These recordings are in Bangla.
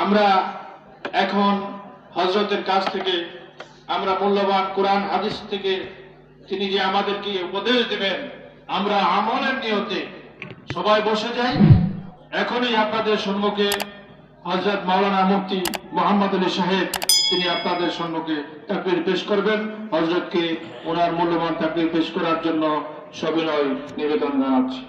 আমরা এখন হযরতের কাছ থেকে আমরা মূল্যবান কোরআন হাদিস থেকে তিনি যে আমাদেরকে উপদেশ দিবেন, আমরা আমলের নিয়তে সবাই বসে যাই। এখনই আপনাদের সম্মুখে হযরত মাওলানা মুফতি মোহাম্মদ আলী সাহেব তিনি আপনাদের সম্মুখে তাকবীর পেশ করবেন। হযরতকে ওনার মূল্যবান তাকবীর পেশ করার জন্য সবিনয় নিবেদন জানাচ্ছি।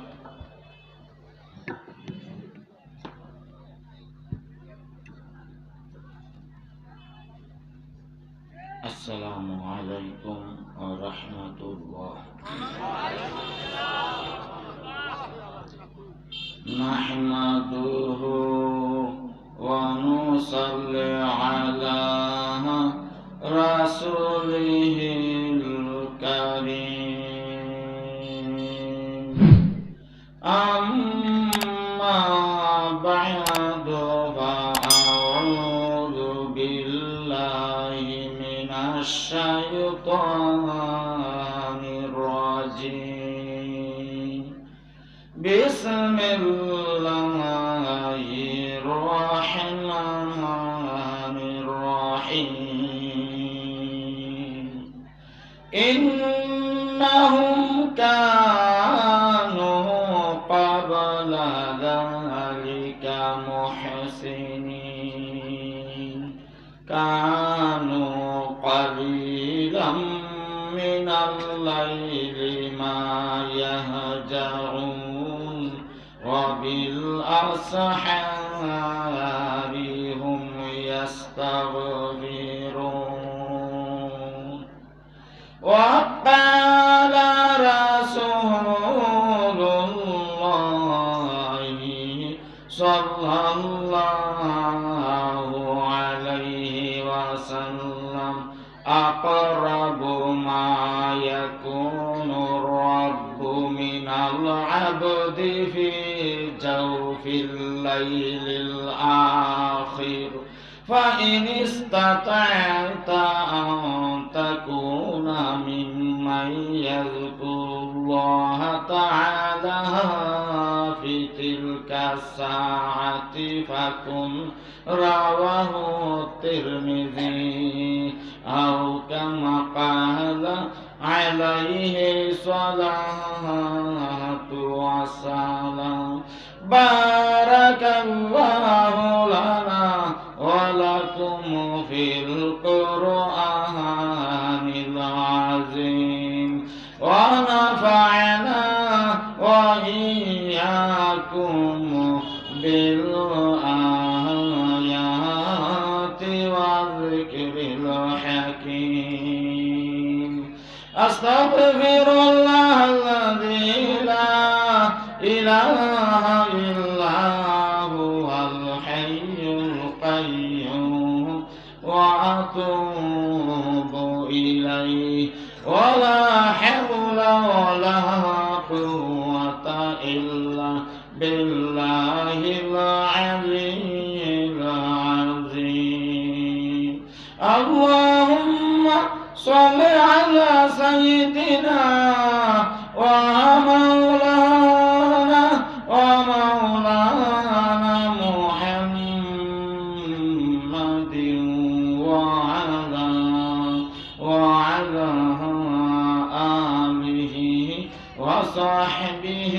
আসসালামু আলাইকুম ওয়া রাহমাতুল্লাহ। নাহমাদুহু ওয়া নুসাল্লি আলা রাসূলিহিল কারীম। আম্মা বা'দু ফাআউযু বিল্লাহি মিনাশ শাইতানির রাজীম। বিসমিল্লাহির রাহমানির রাহিম। ইন্নাহুম কানু ক্বাবলা যালিকা মুহসিনিন। কানু قليلا من الليل ما يهجعون وبالأسحار هم يستغفرون. وقال رسول الله صلى الله عليه وسلم أقرب ما يكون الرب من العبد في جوف الليل الآخر. فإن استطعت أن تكون ممن يذكر الله تعالى في تلك الساعة فكن. رواه الترمذي. أو كما قال عليه الصلاة والسلام. بارك الله لنا ولكم في القرآن العظيم ونفعنا وإياكم بالآيات والذكر الحكيم. أستغفر الله الذي لا إله إلا هو الحي القيوم وأتوب إليه. ولا حول ولا قوة إلا بالله العلي العظيم. اللهم صل على سيدنا ومولانا محمد وعلى آله وصحبه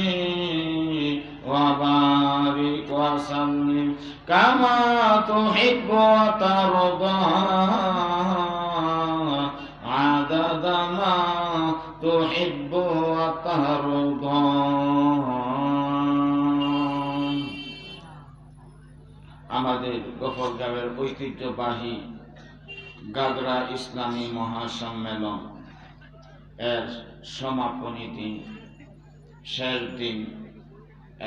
وبارك وسلم كما تحب وترضى عدد ما تحب وترضى. আমাদের গফরগাঁওয়ের ঐতিহ্যবাহী গাগরা ইসলামী মহাসম্মেলন এর সমাপনী দিন, শেষ দিন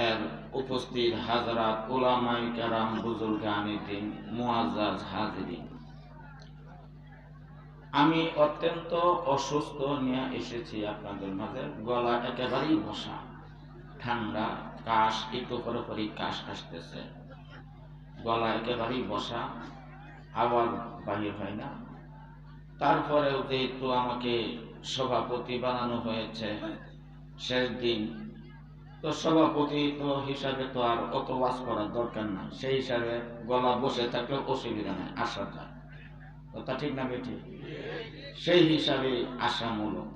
এর উপস্থিত হাজরাত উলামায়ে কেরাম বুজুর্গানে দিন, মুআজ্জাজ হাজিরিন। আমি অত্যন্ত অসুস্থ নিয়ে এসেছি আপনাদের মাঝে। গলা একেবারেই বসা, ঠান্ডা, কাশ, একটু পরে পরই কাশ আসতেছে। গলা একেবারেই বসা, আওয়াজ বাহির হয় না। তারপরেও যেহেতু আমাকে সভাপতি বানানো হয়েছে, শেষ দিন তো সভাপতি তো হিসাবে তো আর অত ওয়াজ করার দরকার নাই, সেই হিসাবে গলা বসে থাকলেও অসুবিধা নাই, আসা যায়। কথা ঠিক না বেটি? সেই হিসাবে আসা মূলত।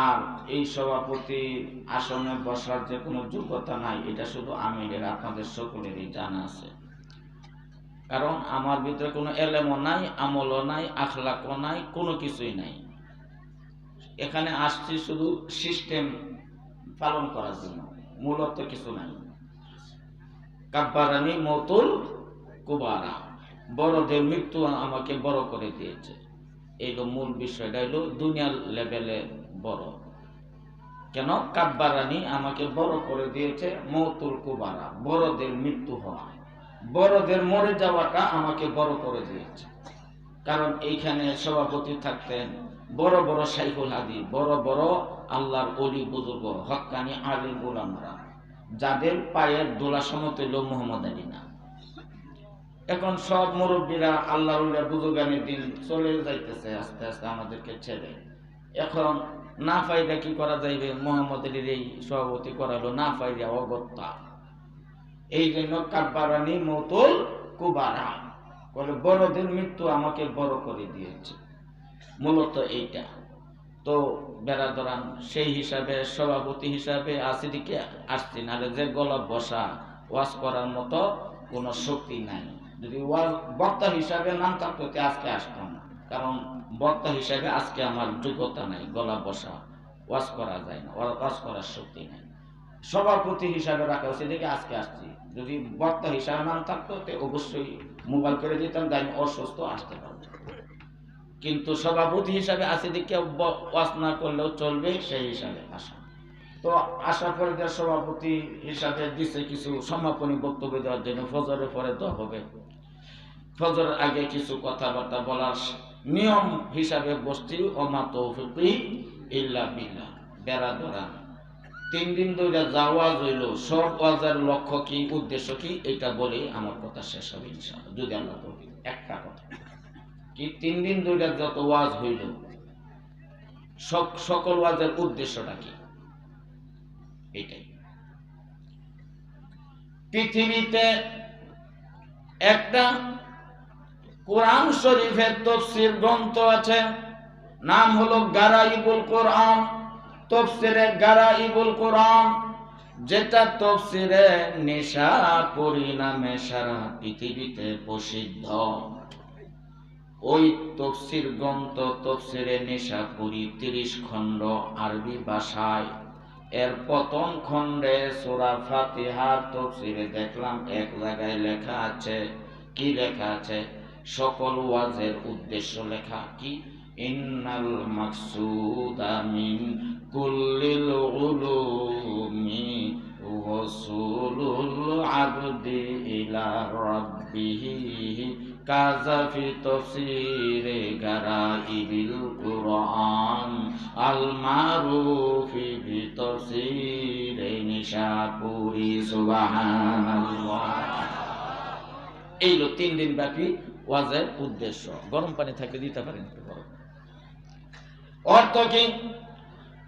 আর এই সভাপতি আসনে বসার যে কোনো যোগ্যতা নাই, এটা শুধু আমিরের, আপনাদের সকলেরই জানা আছে। কারণ আমার ভিতরে কোনো এলেমও নাই, আমলও নাই, আখলাকও নাই, কোনো কিছুই নাই। এখানে আসছি শুধু সিস্টেম পালন করার জন্য, মূলত কিছু নাই। কাব্বারানি মতুল কুবারা, বড়দের মৃত্যু আমাকে বড় করে দিয়েছে। এই মূল বিষয়টা হলো দুনিয়ার লেভেলে বড়। কেন? কাব্বারানি আমাকে বড় করে দিয়েছে, মতুল কুবারা বড়দের মৃত্যু হওয়া, বড়দের মরে যাওয়াটা আমাকে বড় করে দিয়েছে। কারণ এইখানে সভাপতি থাকতেন বড় বড় শাইখুল হাদিস, বড় বড় আল্লাহর ওলি বুজুর্গ, হক্কানি আলিম উলামারা, যাদের পায়ের দোলা সমতুল্য মুহাম্মদ আলী না। এখন সব মুরব্বীরা আল্লাহর ওলিয়া বুজুর্গানের দিন চলে যাইতেছে আস্তে আস্তে আমাদেরকে ছেড়ে। এখন না পাইলে কি করা যাইবে? মুহাম্মদ আলীর এই সভাপতি করালো, না পাইলে অগত্যা। এই জন্য কাব্বারানি মতুল কুবারা বলে বড়দের মৃত্যু আমাকে বড় করে দিয়েছে, মূলত এইটা। তো বেরাদরান, সেই হিসাবে সভাপতি হিসাবে আসিদিকে আসছি, নাহলে যে গলা বসা ওয়াজ করার মতো কোনো শক্তি নাই। যদি বক্তা হিসাবে নাম থাকতো আজকে আসতাম না, কারণ বক্তা হিসাবে আজকে আমার যোগ্যতা নাই, গলা বসা ওয়াজ করা যায় না, ওয়াজ করার শক্তি নাই। সভাপতি হিসাবে রাখা হচ্ছে দেখে আজকে আসছি। যদি বক্তা হিসাবে নাম থাকতো অবশ্যই মোবাইল করে দিতাম, যে আমি অসুস্থ, আসতে পারবো। কিন্তু সভাপতি হিসাবে আছে দেখে ওয়াজ না করলেও চলবে, সেই হিসাবে আসা। তো আসার পরে যে সভাপতি হিসাবে দিচ্ছে কিছু সমাপনী বক্তব্য দেওয়ার জন্য, ফজরের পরে দেওয়া হবে। ফজরের আগে কিছু কথাবার্তা বলার নিয়ম হিসাবে বসছি। ওমা তৌফিকি ইল্লা বিল্লাহ। বেরাদরান, 3 দিন ধরে যা ওয়াজ হইল, সব ওয়াজের লক্ষ্য কি, উদ্দেশ্য কি, এটা বলে আমার কথা শেষ হবে ইনশাআল্লাহ, যদি আল্লাহ তৌফিক। একটা কথা কি, 3 দিন ধরে যত ওয়াজ হইল, সকল ওয়াজের উদ্দেশ্যটা কি? এটাই, পৃথিবীতে একটা কোরআন শরীফের তাফসীর গ্রন্থ আছে, নাম হলো গারাইবুল কোরআন, তাফসীরে গারাইবুল কোরআন, যেটা তাফসীরে নিশাপুরী নামে সারা পৃথিবীতে প্রসিদ্ধ। ওই তাফসীর গ্রন্থ, তাফসীরে নিশাপুরী 30 খণ্ড আরবি ভাষায়। এর প্রথম খণ্ডে সূরা ফাতিহার তাফসীরে দেখলাম এক জায়গায় লেখা আছে, কি লেখা আছে? সকল ওয়াজের উদ্দেশ্য লেখা কি? ইন্নাল মাকসুদা মিন কুল্লিল উলুমি ওয়াসুলুল আবদি ইলা রাব্বিহি কাযা ফি তাফসীরে গারাইবিল কুরআন আল মারুফি ফি তাফসীরে নিশাপুরী। সুবহানাল্লাহ। এই 3 দিন ব্যাপী ওয়াজের উদ্দেশ্য। গরম পানি থাকলে দিতে পারেন। অর্থ কি?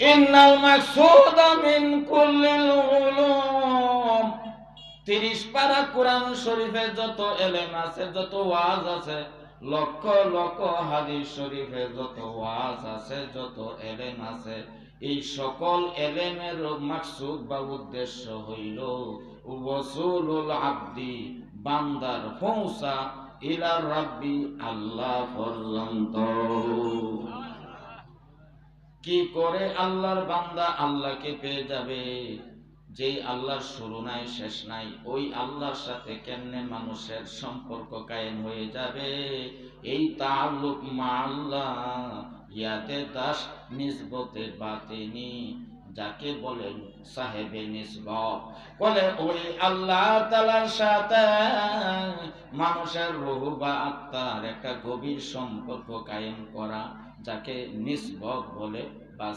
ইন্নাল মাকসুদা মিন কুল্লিল উলুম, 30 পারা কোরআন শরীফে যত এলেম আছে, যত ওয়াজ আছে, লক্ষ লক্ষ হাদিস শরীফে যত ওয়াজ আছে, যত এলেম আছে, এই সকল এলেমের মাকসুদ বা উদ্দেশ্য হইল ওয়াসুলুল আবদি, বান্দার পৌঁছা, ইলা রাব্বি, আল্লাহ পর্যন্ত। কি করে আল্লাহর বান্দা আল্লাহকে পেয়ে যাবে? যেই আল্লাহর শুরু নাই শেষ নাই, ওই আল্লাহর সাথে কেমনে মানুষের সম্পর্ক কায়েম হয়ে যাবে? এই তাআল্লুক মা আল্লাহ, ইয়াতে দাস নিসবতে বাতিনি, যাকে বলেন সাহেবে নিসবত, বলে ওই আল্লাহ তাআলার সাথে মানুষের রূহ বা আত্মার একটা গভীর সম্পর্ক কায়েম করা, যাকে নিসবত বলে বা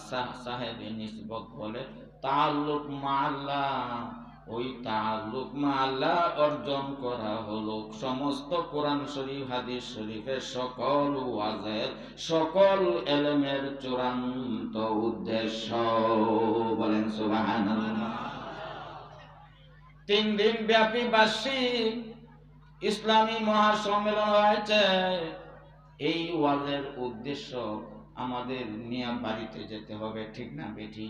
সাহেবে নিসবত বলে। তাআল্লুক মা আল্লাহ, ওই তাআল্লুক মা আল্লাহ অর্জন করা হলো সমস্ত কোরআন শরীফ হাদিস শরীফের সকল ওয়াজের সকল এলেমের চূড়ান্ত উদ্দেশ্য। বলেন সুবহানাল্লাহ। 3 দিন ব্যাপী বার্ষিক ইসলামী মহাসম্মেলন হয়েছে। এই ওয়াজের উদ্দেশ্য আমাদের নিয়ে বাড়িতে যেতে হবে, ঠিক না বেঠি?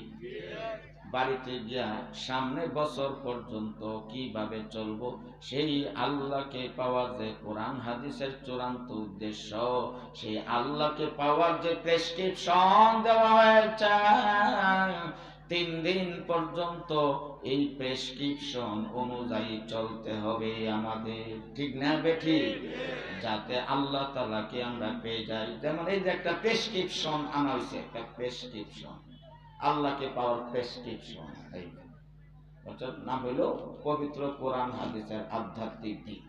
বাড়িতে গিয়া সামনে বছর পর্যন্ত কিভাবে চলবো, সেই আল্লাহকে পাওয়ার যে কোরআন হাদিসের চূড়ান্ত উদ্দেশ্য, সেই আল্লাহকে পাওয়ার যে প্রেসক্রিপশন দেওয়া হয়েছে, 3 দিন পর্যন্ত এই প্রেসক্রিপশন অনুযায়ী চলতে হবে আমাদের, ঠিক না বেঠি? যাতে আল্লাহ তাআলাকে আমরা পেয়ে যাই। যেমন এই যে একটা প্রেসক্রিপশন আনা হয়েছে, একটা প্রেসক্রিপশন, আল্লাহকে পাওয়ার প্রেসক্রিপশন, এই নাম হইল পবিত্র কোরআন হাদিসের আধ্যাত্মিক দিক।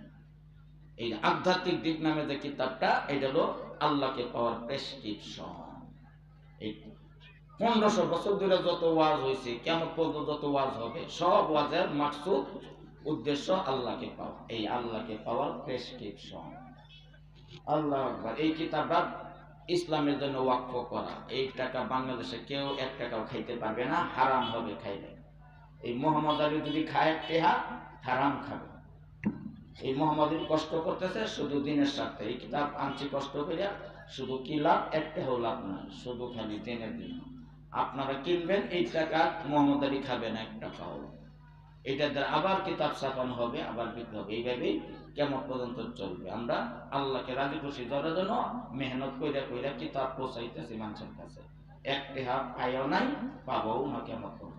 এই আধ্যাত্মিক দিক নামে যে কিতাবটা, এটা হলো আল্লাহকে পাওয়ার প্রেসক্রিপশন। এই 1500 বছর ধরে যত ওয়াজ হয়েছে, কেমন পর্যন্ত যত ওয়াজ হবে, সব ওয়াজের মাকসুদ উদ্দেশ্য আল্লাহকে পাওয়া, এই আল্লাহকে পাওয়ার প্রেসক্রিপশন। আল্লাহু আকবার। এই কিতাবটা ইসলামের জন্য ওয়াকফ করা। এই টাকা বাংলাদেশে কেউ 1 টাকাও খাইতে পারবে না, হারাম হবে খাইলে। এই মোহাম্মদ আলী যদি খায় টেহা, হারাম খাবে। এই মোহাম্মদ আলী কষ্ট করতেছে শুধু দিনের স্বার্থে। এই কিতাব আনছি কষ্ট করিয়া, শুধু কি লাভ? 1 টাকাও লাভ নাই, শুধু খালি দিনের দিন। আপনারা কিনবেন, এই টাকা মোহাম্মদ আলী খাবেন 1 টাকাও। এটা দ্বারা আবার কিতাব ছাপানো হবে, আবার বিক্রি হবে। এইভাবেই কেমন পর্যন্ত চলবে। আমরা আল্লাহকে রাজি খুশি করার জন্য মেহনত কইরা কইরা কিতাব পৌঁছাইতেছি মানুষের কাছে। 1 টাকা পাইও নাই, পাবও না কেমন পর্যন্ত।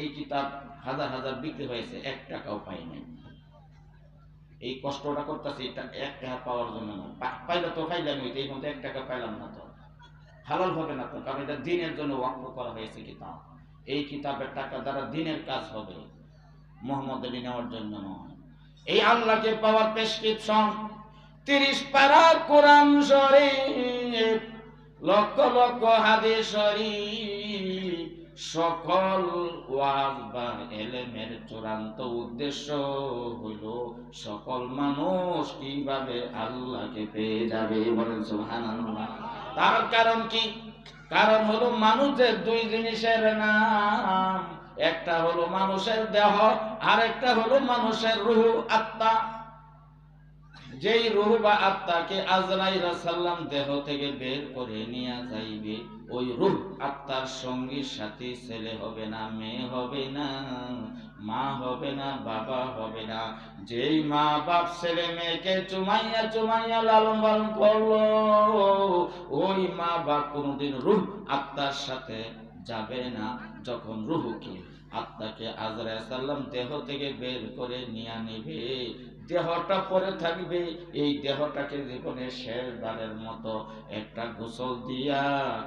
এই কিতাব হাজার হাজার বিক্রি হয়েছে, 1 টাকাও পাই নাই। এই কষ্টটা করতেছি 1 টাকা পাওয়ার জন্য না। পাইলে তো খাইলাম, এই মধ্যে 1 টাকা পাইলাম না, তো হালাল হবে না তো, কারণ এটা দিনের জন্য ওয়াকফ করা হয়েছে কিতাব। এই কিতাবের টাকা দ্বারা দিনের কাজ হবে, মোহাম্মদ আলী নেওয়ার জন্য নয়। এই আল্লাহকে পাওয়ার প্রেসক্রিপশন 30 পারা কোরআন শরীফ, লক্ষ লক্ষ হাদিস শরীফ, সকল ওয়াজ বা এলেমের চূড়ান্ত উদ্দেশ্য হইল সকল মানুষ কিভাবে আল্লাহকে পেয়ে যাবে। বলেন সুবহানাল্লাহ। তার কারণ কি? কারণ হলো মানুষের 2 জিনিসের নাম, একটা হলো মানুষের দেহ, আর একটা হলো মানুষের রূহ, আত্মা। যেই রূহ বা আত্মাকে আজরাইল সাল্লাম দেহ থেকে বের করে নিয়ে যাইবে, ওই রূহ আত্মার সঙ্গী সাথী ছেলে হবে না, মেয়ে হবে না, মা হবে না, বাবা হবে না। যেই মা বাপ ছেলে মেয়েকে চুমাইয়া চুমাইয়া লালন পালন করলো, ওই মা বাপ কোনোদিন রূহ আত্মার সাথে যাবে না। যখন রূহকে আত্মাকে আজরাইল সাল্লাম দেহ থেকে বের করে নিয়ে নেবে, দেহটা পরে থাকবে। এই দেহটাকে জীবনের শেষবারের মতো একটা গোসল দিয়া,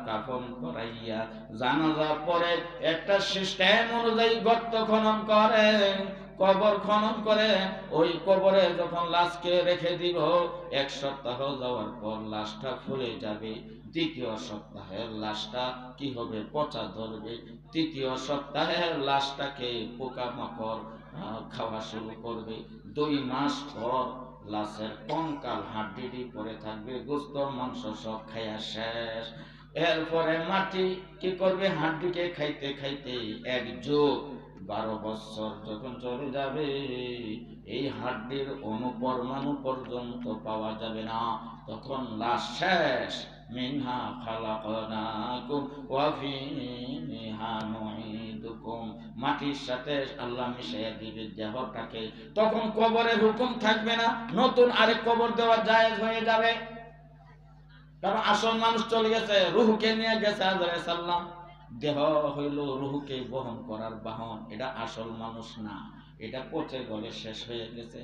কাফন করাইয়া, জানাজা পরে একটা সিস্টেম অনুযায়ী গর্ত খনন করে, কবর খনন করে। ওই কবরে যখন লাশকে রেখে দিব, 1 সপ্তাহ যাওয়ার পর লাশটা ফুলে যাবে। 2য় সপ্তাহে লাশটা কি হবে? পচা ধরবে। 3য় সপ্তাহে লাশটাকে পোকামাকড় খাওয়া শুরু করবে। 2 মাস পর লাশের কঙ্কাল হাড্ডি পরে থাকবে, গোস্ত মাংস সব খাইয়া শেষ। এরপরে মাটি কি করবে? হাড্ডিকে খাইতে খাইতে 1 যুগ 12 বছর যখন চলে যাবে, এই হাড্ডির অনুপরমাণু পর্যন্ত পাওয়া যাবে না, তখন লাশ শেষ। মিনহা খালাকনাকুম ওয়া ফিহা নুঈদুকুম, মাটির সাথে আল্লাহ মিশাইয়া দিবে দেহটাকে। তখন কবরের হুকুম থাকবে না, নতুন আরেক কবর দেওয়া জায়েজ হয়ে যাবে। কারণ আসল মানুষ চলে গেছে, রূহকে নিয়ে গেছে আজরাইল সাল্লাম। দেহ হইল রূহকে বহন করার বাহন, এটা আসল মানুষ না, এটা পচে গলে শেষ হয়ে গেছে।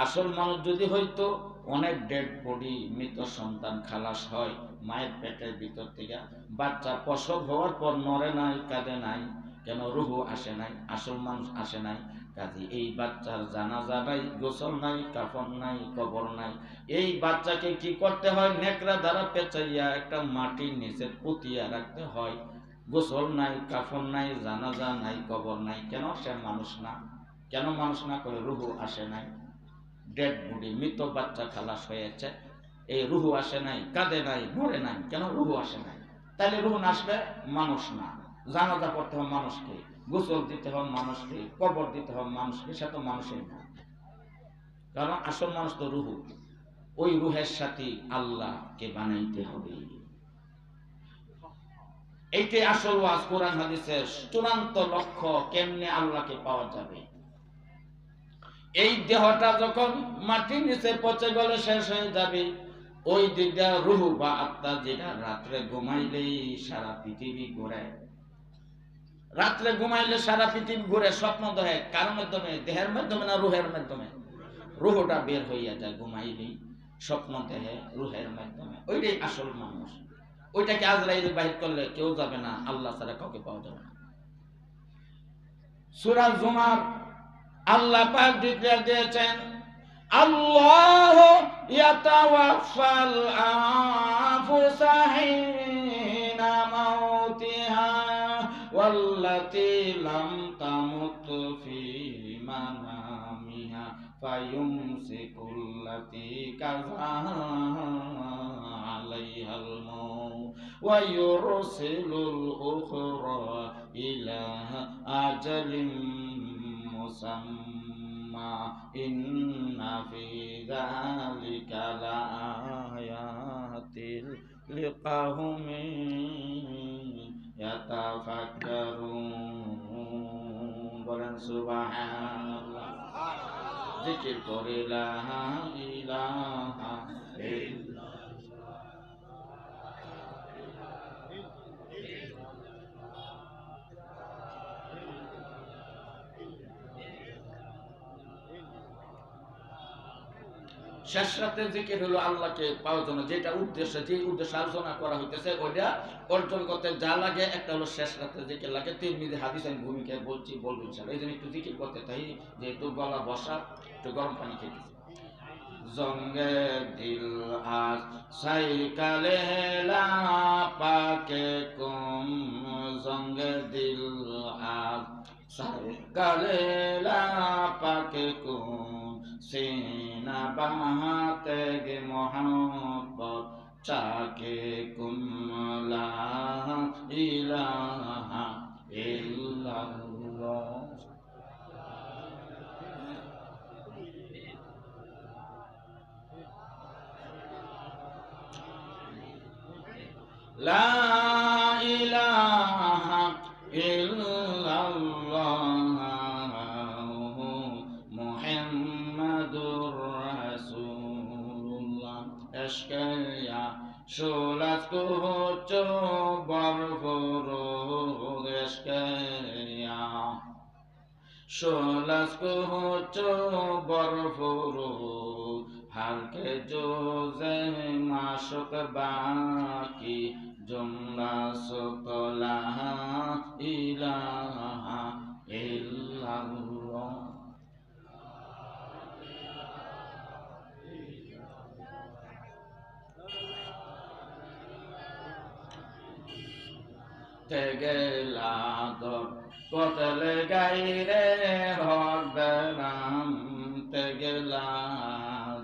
আসল মানুষ যদি হইতো, অনেক ডেড বডি, মৃত সন্তান খালাস হয় মায়ের পেটের ভিতর থেকে, বাচ্চা প্রসব হওয়ার পর নড়ে নাই, কাঁদে নাই, কেন? রূহ আসে নাই, আসল মানুষ আসে নাই। কাজে এই বাচ্চার জানাজা নাই, গোসল নাই, কাফন নাই, কবর নাই। এই বাচ্চাকে কি করতে হয়? নেকড়া দ্বারা পেঁচাইয়া একটা মাটির নিচে পুঁতিয়া রাখতে হয়। গোসল নাই, কাফন নাই, জানাজা নাই, কবর নাই। কেন? সে মানুষ না। কেন মানুষ না? করে রুহু আসে নাই। ডেড বডি, মৃত বাচ্চা খালাস হয়েছে, এই রুহু আসে নাই, কাঁদে নাই, মরে নাই। কেন? রুহু আসে নাই। তাহলে রুহু না আসলে মানুষ না। জানাজা পড়তে হবে মানুষকে, গোসল দিতে হবে মানুষকে, কবর দিতে হবে মানুষকে, সে তো মানুষের না। কারণ আসল মানুষ তো রুহু। ওই রুহের সাথে আল্লাহকে বানাইতে হবে। এইটাই আসল ওয়াজ। কোরআন হাদিসের চূড়ান্ত লক্ষ্য, কেমনে আল্লাহকে পাওয়া যাবে। এই দেহটা যখন মাটির নিচে পচে গেলে শেষ হয়ে যাবে, ওই দিকটা রুহু বা আত্মা, যেটা রাত্রে ঘুমাইলেই সারা পৃথিবী ঘুরে। রাত্রে ঘুমাইলে সারা পৃথিবী ঘুরে, স্বপ্ন দেখে। কার মাধ্যমে? দেহের মাধ্যমে না রুহের মাধ্যমে? রুহটা বের হইয়া যায় ঘুমাইলেই, স্বপ্ন দেখে রুহের মাধ্যমে। ওইটাই আসল মানুষ। ওইটাকে আজরাইল বাহির করলে কেউ যাবে না, আল্লাহ ছাড়া কাউকে পাওয়া যাবে না। সূরা জুমার আল্লাহ পাক ডিক্লেয়ার দিয়েছেন, আল্লাহু ইয়াতাওয়াফাল আনফুসা হিনা মাউতিহা ওয়াল্লাতী লাম তামুত ফি মানামিহা ফায়ুমসিকুল্লাতী কাযা আলাইহাল মাউত ওয়া ইউরসিলুল উখরা ইলা আজালিম মুসাম্মা ইন্না ফি যালিকা লাআয়াতিল লিকাউমিন ইয়াতাফাক্কারুন। বলেন সুবহানাল্লাহ। জিকির করে লা ইলাহা ইল্লাল্লাহ। শেষ রাতে জিকির হলো আল্লাহকে পাওয়ার জন্য, যেটা উদ্দেশ্য, যে উদ্দেশ্যে আলোচনা করা হইতেছে ওইটা অর্জন করতে যা লাগে, একটা হলো শেষ রাতে জিকির লাগে। তিরমিজি হাদিস আমি ভূমিকায় বলবো ইনশাআল্লাহ। এই জন্য একটু জিকির করতে তাই, যেহেতু গলা বসা, একটু গরম পানি খেতেছি। জঙ্গে দিল আজ সাইকালে লা পাকে কুম, জঙ্গে দিল আজ সাইকালে লা পাকে কুম, সিনা বাহাতে গে মোহাম্মত চাকে কুম লা ইলাহা ইল্লাল্লাহ। লা ইলাহা ইল্লাল্লাহ মুহাম্মাদুর রাসূলুল্লাহ। এশকেয়া শোলাস কোচো বরফরো, এশকেয়া শোলাস কোচো বরফরো, হালকে জোজে মাশুক বাকি জুমলা সুকলা ইলাহা ইল্লাল্লাহ। তেগেলা দর কতলে গাইরে হক বেরাম, তেগেলা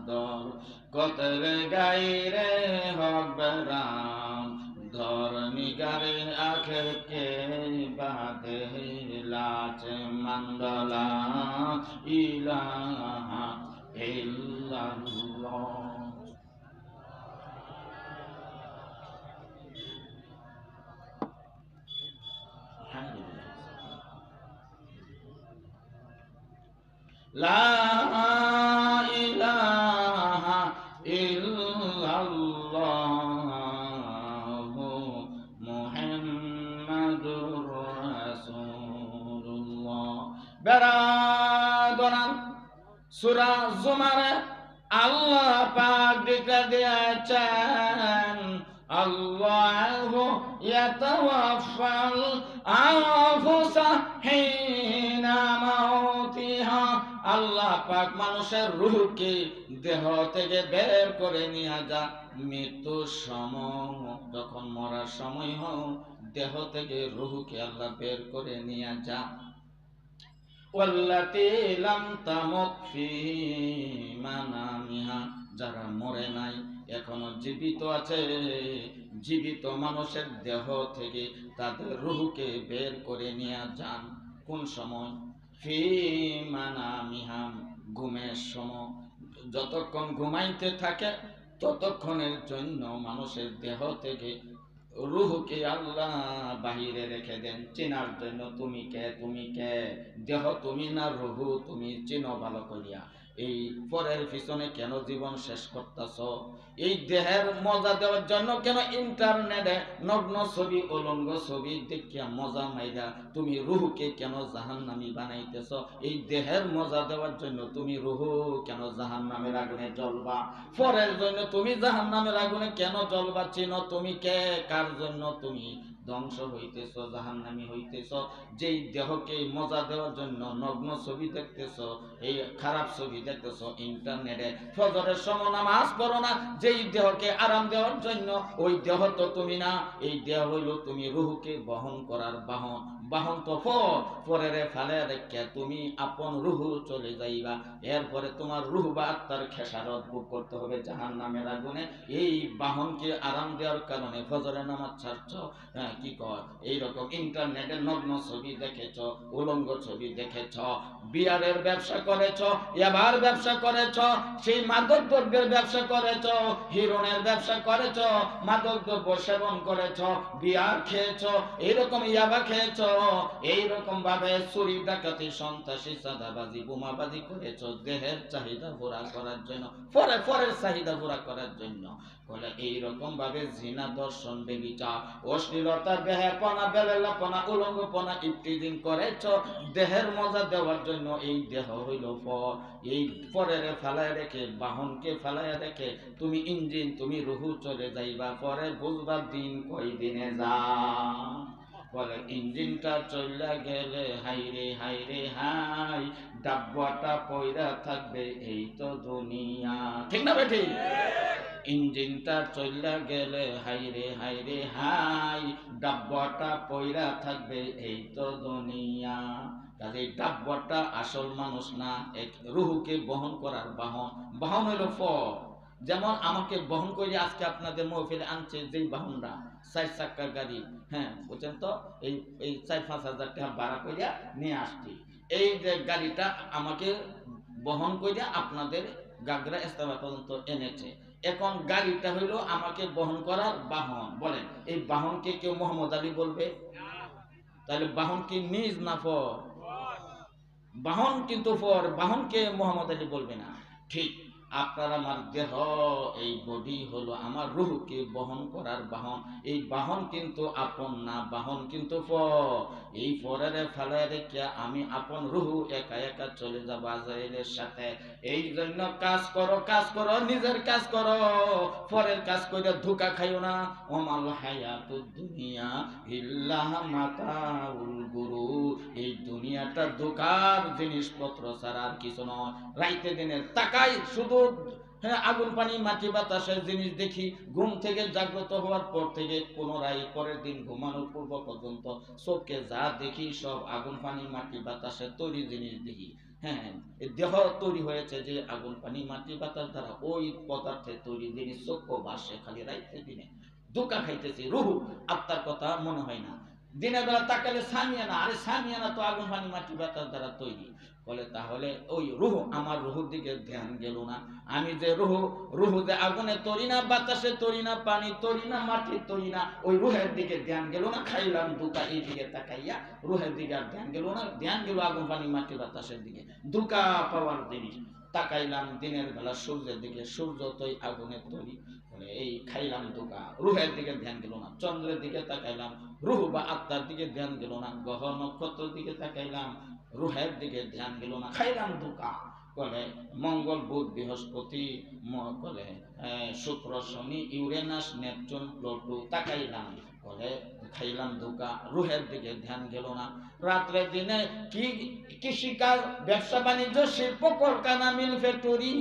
দর কতলে গাইরে হক বেরাম, ধর নিগারে আখের কে বাদে লাচ মন্দলা ইলাহা ইল্লাল্লাহ। লা ইলাহা ইল্লাল্লাহ মুহাম্মাদুর রাসূলুল্লাহ। বেরাদরান সূরা জুমারে আল্লাহ পাক ডিক্লেয়ার দিয়েছেন, আল্লাহু ইয়াতাওয়াফাল আনফুসা হিনা মাউতিহা, আল্লাহ পাক মানুষের রূহকে দেহ থেকে বের করে নিয়ে যা মৃত্যুর সময়, যখন মরার সময় হয় দেহ থেকে রূহকে আল্লাহ বের করে নিয়ে যা। ওয়াল্লাতী লাম তামুত ফী মানামিহা, যারা মরে নাই এখনো জীবিত আছে, জীবিত মানুষের দেহ থেকে তাদের রূহকে বের করে নিয়ে যান। কোন সময়? ফী মানামিহা, ঘুমের সময়। যতক্ষণ ঘুমাইতে থাকে ততক্ষণের জন্য মানুষের দেহ থেকে রূহকে আল্লাহ বাহিরে রেখে দেন, চেনার জন্য। তুমি কে, তুমি কে, দেহ তুমি না রূহ তুমি চিনো ভালো করিয়া। এই পরের পিছনে কেন জীবন শেষ করতেছ? এই দেহের মজা দেওয়ার জন্য কেন ইন্টারনেটে নগ্ন ছবি উলঙ্গ ছবি দেখিয়া মজা মাইরা তুমি রূহকে কেন জাহান্নামী বানাইতেছ? এই দেহের মজা দেওয়ার জন্য তুমি রূহ কেন জাহান্নামের আগুনে জ্বলবা? পরের জন্য তুমি জাহান্নামের আগুনে কেন জ্বলবা? চিনো তুমি কে, কার জন্য তুমি ধ্বংস হইতেছ, জাহান্নামী হইতেছ? যেই দেহকে মজা দেওয়ার জন্য নগ্ন ছবি দেখতেছ, এই খারাপ ছবি দেখতেছ ইন্টারনেটে, ফজরের সময় নামাজ পড়ো না, যেই দেহকে আরাম দেওয়ার জন্য, ওই দেহ তো তুমি না। এই দেহ হইল তুমি রূহকে বহন করার বাহন। বাহন তো পরের ফালে রেখে তুমি আপন রূহ চলে যাইবা। এরপরে তোমার রূহ বা আত্মার খেসারত ভোগ করতে হবে জাহান্নামের আগুনে। এই বাহনকে আরাম দেওয়ার কারণে ফজরের নামাজ ছাড়ছ, কি কর এইরকম ইন্টারনেটে নগ্ন ছবি দেখেছ, উলঙ্গ ছবি দেখেছ, বিয়ারের ব্যবসা করেছ, এবার ব্যবসা করেছ, সেই মাদক দ্রব্যের ব্যবসা করেছ, হিরোনের ব্যবসা করেছ, মাদক দ্রব্য সেবন করেছ, বিয়ার খেয়েছ, এইরকম ইয়াবা খেয়েছ, এইরকম ভাবে চুরি ডাকাতি সন্ত্রাসী চাঁদাবাজি বোমাবাজি করেছ দেহের চাহিদা পুরা করার জন্য, পরের চাহিদা পুরা করার জন্য। বলে এইরকম ভাবে জিনা, দর্শন, বেবিচার, অশ্লীলতা, বেহাপনা, বেলেলাপনা, উলঙ্গপনা ইফতিজিং করেছ দেহের মজা দেওয়ার জন্য। এই দেহ হইল পর, এই পরের ফেলায় রেখে, বাহনকে ফেলায় রেখে তুমি ইঞ্জিন, তুমি রুহু চলে যাইবা। পরে বুঝবার দিন কই দিনে যা। বলে ইঞ্জিনটা চলে গেলে হাইরে হাইরে হাই, ডাব্বাটা পয়রা থাকবে এই তো দুনিয়া। ঠিক না বেঠি? ইঞ্জিনটা চলে গেলে হাইরে হাইরে হাই, ডাব্বাটা পয়রা থাকবে এই তো দুনিয়া। কাজে ডাব্বাটা আসল মানুষ না, এক রুহুকে বহন করার বাহন। বাহন হইল যেমন আমাকে বহন করে আজকে আপনাদের মহফিলে আনছে যেই বাহনটা, 4 চাক্কার গাড়ি, হ্যাঁ বুঝছেন তো, এই 4-5 হাজার টাকা ভাড়া করিয়া নিয়ে আসছি। এই যে গাড়িটা আমাকে বহন করিয়া আপনাদের গাগরা ইস্তামা পর্যন্ত এনেছে। এখন গাড়িটা হইলো আমাকে বহন করার বাহন। বলেন এই বাহনকে কেউ মোহাম্মদ আলী বলবে? তাহলে বাহন কি নিজ না ফর? বাহন কিন্তু ফর, বাহনকে মোহাম্মদ আলী বলবে না। ঠিক আপনার আমার দেহ, এই বডি হলো আমার রূহকে বহন করার বাহন। এই বাহন কিন্তু আপন না, বাহন কিন্তু এই পরের ফেলায় রেখে আমি আপন রূহ একা একা চলে যাব আজরাইলের সাথে। এই জন্য কাজ করো, কাজ করো, নিজের কাজ করো, পরের কাজ করে ধোঁকা খাইও না। ওমাল হায়াতুদ দুনিয়া ইল্লা মাতাউল গুরুর, এই দুনিয়াটা ধোঁকার জিনিসপত্র ছাড়া আর কিছু নয়। রাইতে দিনে তাকাই শুধু, হ্যাঁ আগুন পানি মাটি বাতাসের জিনিস দেখি। ঘুম থেকে জাগ্রত হওয়ার পর থেকে পুনরায় পরের দিন ঘুমানোর পূর্ব পর্যন্ত চোখকে যা দেখি সব আগুন পানি মাটি বাতাসের তৈরি জিনিস দেখি। হ্যাঁ দেহ তৈরি হয়েছে যে আগুন পানি মাটি বাতাস দ্বারা, ওই পদার্থের তৈরি জিনিস চক্ষু বাসে খালি রাইতে দিনে ধোঁকা খাইতেছি। রুহু আত্মার কথা মনে হয় না। দিনের বেলা তাকালে সামিয়ানা, আরে সামিয়ানা তো আগুন পানি মাটি বাতাস দ্বারা তৈরি। বলে তাহলে ওই রুহ, আমার রুহুর দিকে ধ্যান গেল না। আমি যে রুহু যে আগুনে তৈরি না, বাতাসে তৈরি না, পানি তৈরি না, মাটি তৈরি না, ওই রুহের দিকে ধ্যান গেল না। খাইলাম দুকা এই দিকে তাকাইয়া, রুহের দিকে আর ধ্যান গেল না। ধ্যান গেল আগুন পানি মাটি বাতাসের দিকে, দুকা পাওয়ার জিনিস। তাকাইলাম দিনের বেলা সূর্যের দিকে, সূর্য তো আগুনের তৈরি। এই খাইলাম দুকা, রুহের দিকে ধ্যান গেল না। চন্দ্রের দিকে তাকাইলাম, রুহ বা আত্মার দিকে ধ্যান গেল না। গ্রহ নক্ষত্রের দিকে তাকাইলাম, রুহের দিকে ধ্যান গেল না। খাইলাম দুকা। বলে মঙ্গল, বুধ, বৃহস্পতি, বলে শুক্র, শনি, ইউরেনাস, নেপচুন, প্লুটো তাকাইলাম। বলে খাইলাম ধোকা, রুহের দিকে ধ্যান গেল না। রাত্রে দিনে কি কৃষিকাজ, ব্যবসা বাণিজ্য, শিল্প কলকারখানা, মিল ফ্যাক্টরি,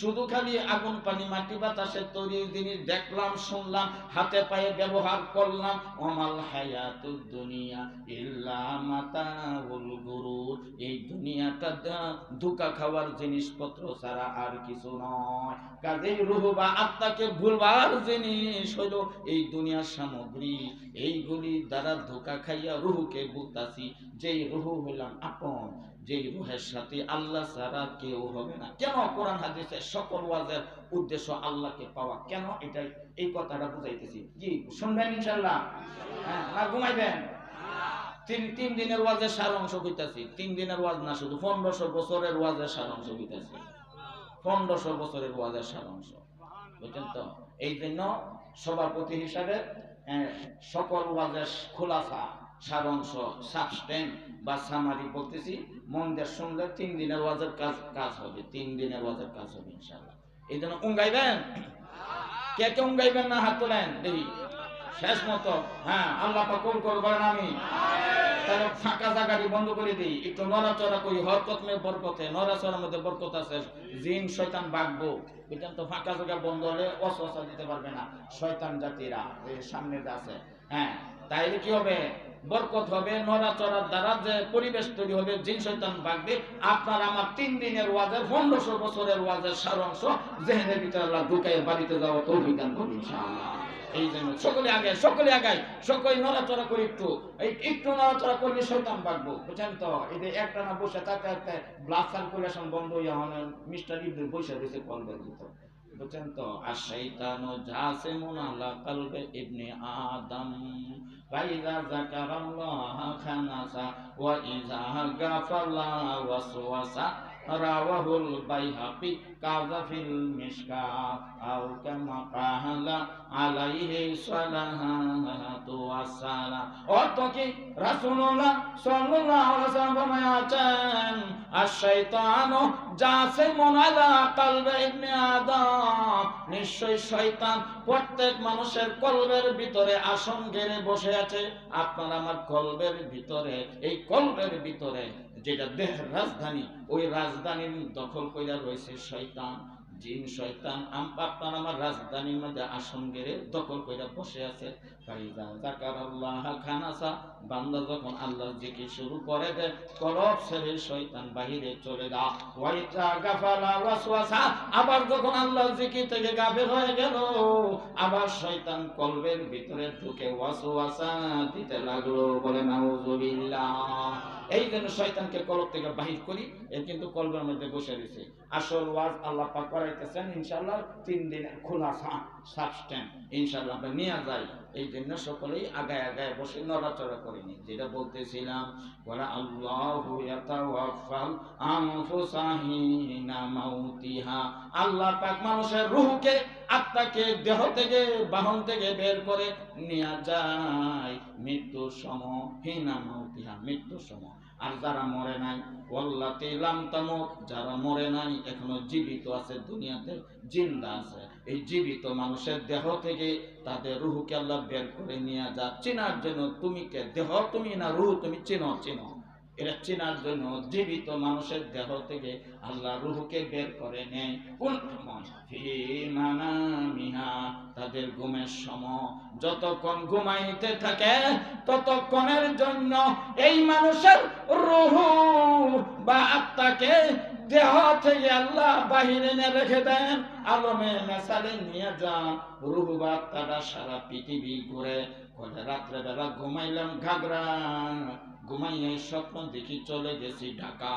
শুধু খালি আগুন পানি মাটি বাতাসের তৈরি জিনিস দেখলাম, শুনলাম, হাতে পায়ে ব্যবহার করলাম। ওমাল হায়াতুদ দুনিয়া ইল্লা মাতাউল গুরুর, এই দুনিয়াটা ধোঁকা খাওয়ার জিনিসপত্র ছাড়া আর কিছু নয়। কাজেই রূহ বা আত্মাকে ভুলবার জিনিস হলো এই দুনিয়ার সামগ্রী। এইগুলি দ্বারা ধোঁকা খাইয়া রূহকে বুঝতাছি যেই রূহ হইলাম আপন, যেই রূহের সাথে আল্লাহ ছাড়া কেউ হবে না। কেন কোরআন হাদিসের সকল ওয়াজের উদ্দেশ্য আল্লাহকে পাওয়া, কেন এটাই এই কথাটা বুঝাইতেছি। জি শুনবেন ইনশাআল্লাহ? হ্যাঁ, না ঘুমাইবেন? তিন দিনের ওয়াজের সার অংশ কইতাছি। 3 দিনের ওয়াজ না, শুধু 1500 বছরের ওয়াজের সার অংশ কইতাছি। 1500 বছরের ওয়াজের সার অংশ, বুঝছেন তো? এই জন্য সভাপতি হিসাবে সকল ওয়াজের খোলাসা, সার অংশ, সাবস্টেন্স বা সামারি বলতেছি। মন দিয়ে শুনলে 3 দিনের ওয়াজের কাজ হবে, 3 দিনের ওয়াজের কাজ হবে ইনশাআল্লাহ। এই জন্য উঙ্গাইবেন? কে কে উঙ্গাইবেন না হাত তোলেন দেখি শেষ মতো। হ্যাঁ, আল্লাহ পাক কবুল করবেন। আমি তাহলে ফাঁকা জায়গাটি বন্ধ করে দিই, একটু নড়াচড়া করি। হরকত মে বরকতে, নড়াচড়ার মধ্যে বরকত আছে। জিন শয়তান ভাগবো, বুঝলেন তো? ফাঁকা জায়গা বন্ধ হলে অসুস্থ দিতে পারবে না শয়তান জাতিরা, এই সামনে আছে। হ্যাঁ, তাইলে কি হবে? বরকত হবে। নড়াচড়ার দ্বারা যে পরিবেশ তৈরি হবে, জিন শয়তান ভাগবে। আপনার আমার 3 দিনের ওয়াজের 1500 বছরের ওয়াজের সারাংশ জেহেনের ভিতরে আল্লাহ ঢুকাইয়ে বাড়িতে যাওয়া তৌফিক দান করুন ইনশাআল্লাহ। এই জন্য সকলে আগায়, সকলে নড়াচড়া করি। একটু নড়াচড়া করলে শয়তান ভাগবো, বুঝছেন তো? এই যে একটা না বসে থাকতে ব্লাড সার্কুলেশন বন্ধ হইয়া মিস্টার ইবনে বসে দিয়েছে কলবের ভিতর, বুঝছেন তো? আর শয়তানও জাসিমুন আলা কলবে ইবনে আদম ফাইযা যাকারাল্লাহ খানাসা ওয়া ইযা গাফালা ওয়াসওয়াসা। রাওয়াহুল বাইহাকি কাযাফিল মিশকাত আও কামা কালা আলাইহি সাল্লাতু ওয়াসসালাম। অর্থ কি? রাসূলুল্লাহ সাল্লাল্লাহু আলাইহি ওয়াসাল্লাম বলেছেন, আশ-শাইতানু জাসিমুন আলা কলবে ইবনে আদম, নিশ্চয়ই শয়তান প্রত্যেক মানুষের কলবের ভিতরে আসন গেড়ে বসে আছে। আপনার আমার কলবের ভিতরে, এই কলবের ভিতরে যেটা দেহের রাজধানী, ওই রাজধানীর দখল কইরা রয়েছে শয়তান, জিন শয়তান। আপনার আমার রাজধানীর মধ্যে আসন গেড়ে দখল কইরা বসে আছে। ফাইযা যাকারাল্লাহ খানাসা, বান্দা যখন আল্লাহর জিকির শুরু করে দেয়, কলব ছেড়ে শয়তান বাহিরে চলে যায়। ওয়াইযা গাফালা ওয়াসওয়াসা, আবার যখন আল্লাহর জিকির থেকে গাফেল হয়ে গেল, আবার শয়তান কলবের ভিতরে ঢুকে ওয়াসওয়াসা দিতে লাগলো। বলে নাউযুবিল্লাহ। এই জন্য শয়তানকে কলব থেকে বাহির করি, এর কিন্তু কলবের মধ্যে বসে রয়েছে। আসল ওয়াজ আল্লাহ পাক করাইতেছেন ইনশাআল্লাহ 3 দিনের খোলাসা সাবস্টেন্স ইনশাআল্লাহ আমরা নিয়ে যাই। এই জন্য সকলেই আগায় বসে নড়াচড়া করেনি। যেটা বলতেছিলাম, ওয়ালা আল্লাহু ইয়াতাওয়াফাল আনফুসা হিনা মাউতিহা, আল্লাহ পাক মানুষের রূহকে, আত্মাকে দেহ থেকে, বাহন থেকে বের করে নিয়ে যায় মৃত্যুর সময়। হিনা মাউতিহা, মৃত্যুর সময়। আর যারা মরে নাই, ওয়াল্লাতি লাম তামুত, যারা মরে নাই এখনো জীবিত আছে, দুনিয়াতে জিন্দা আছে, এই জীবিত মানুষের দেহ থেকে তাদের রূহকে আল্লাহ বের করে নিয়ে যা। চেনার জন্য তুমি কে, দেহ তুমি না রূহ তুমি চেনো। এটা চেনার জন্য জীবিত মানুষের দেহ থেকে আল্লাহ রূহকে বের করে নেয়। কোন সময়? ফি মানামিহা, তাদের ঘুমের সময়। যতক্ষণ ঘুমাইতে থাকে ততক্ষণের জন্য এই মানুষের রূহ বা আত্মাকে দেহ থেকে আল্লাহ বাহিরে নিয়ে রেখে দেন, আলমে মেসালে নিয়ে যান। রূহ বা আত্মাটা সারা পৃথিবী ঘুরে। রাত্রে বেলা ঘুমাইলাম ঘাগরা, ঘুমাইয়ে স্বপ্ন দেখি চলে গেছি ঢাকা,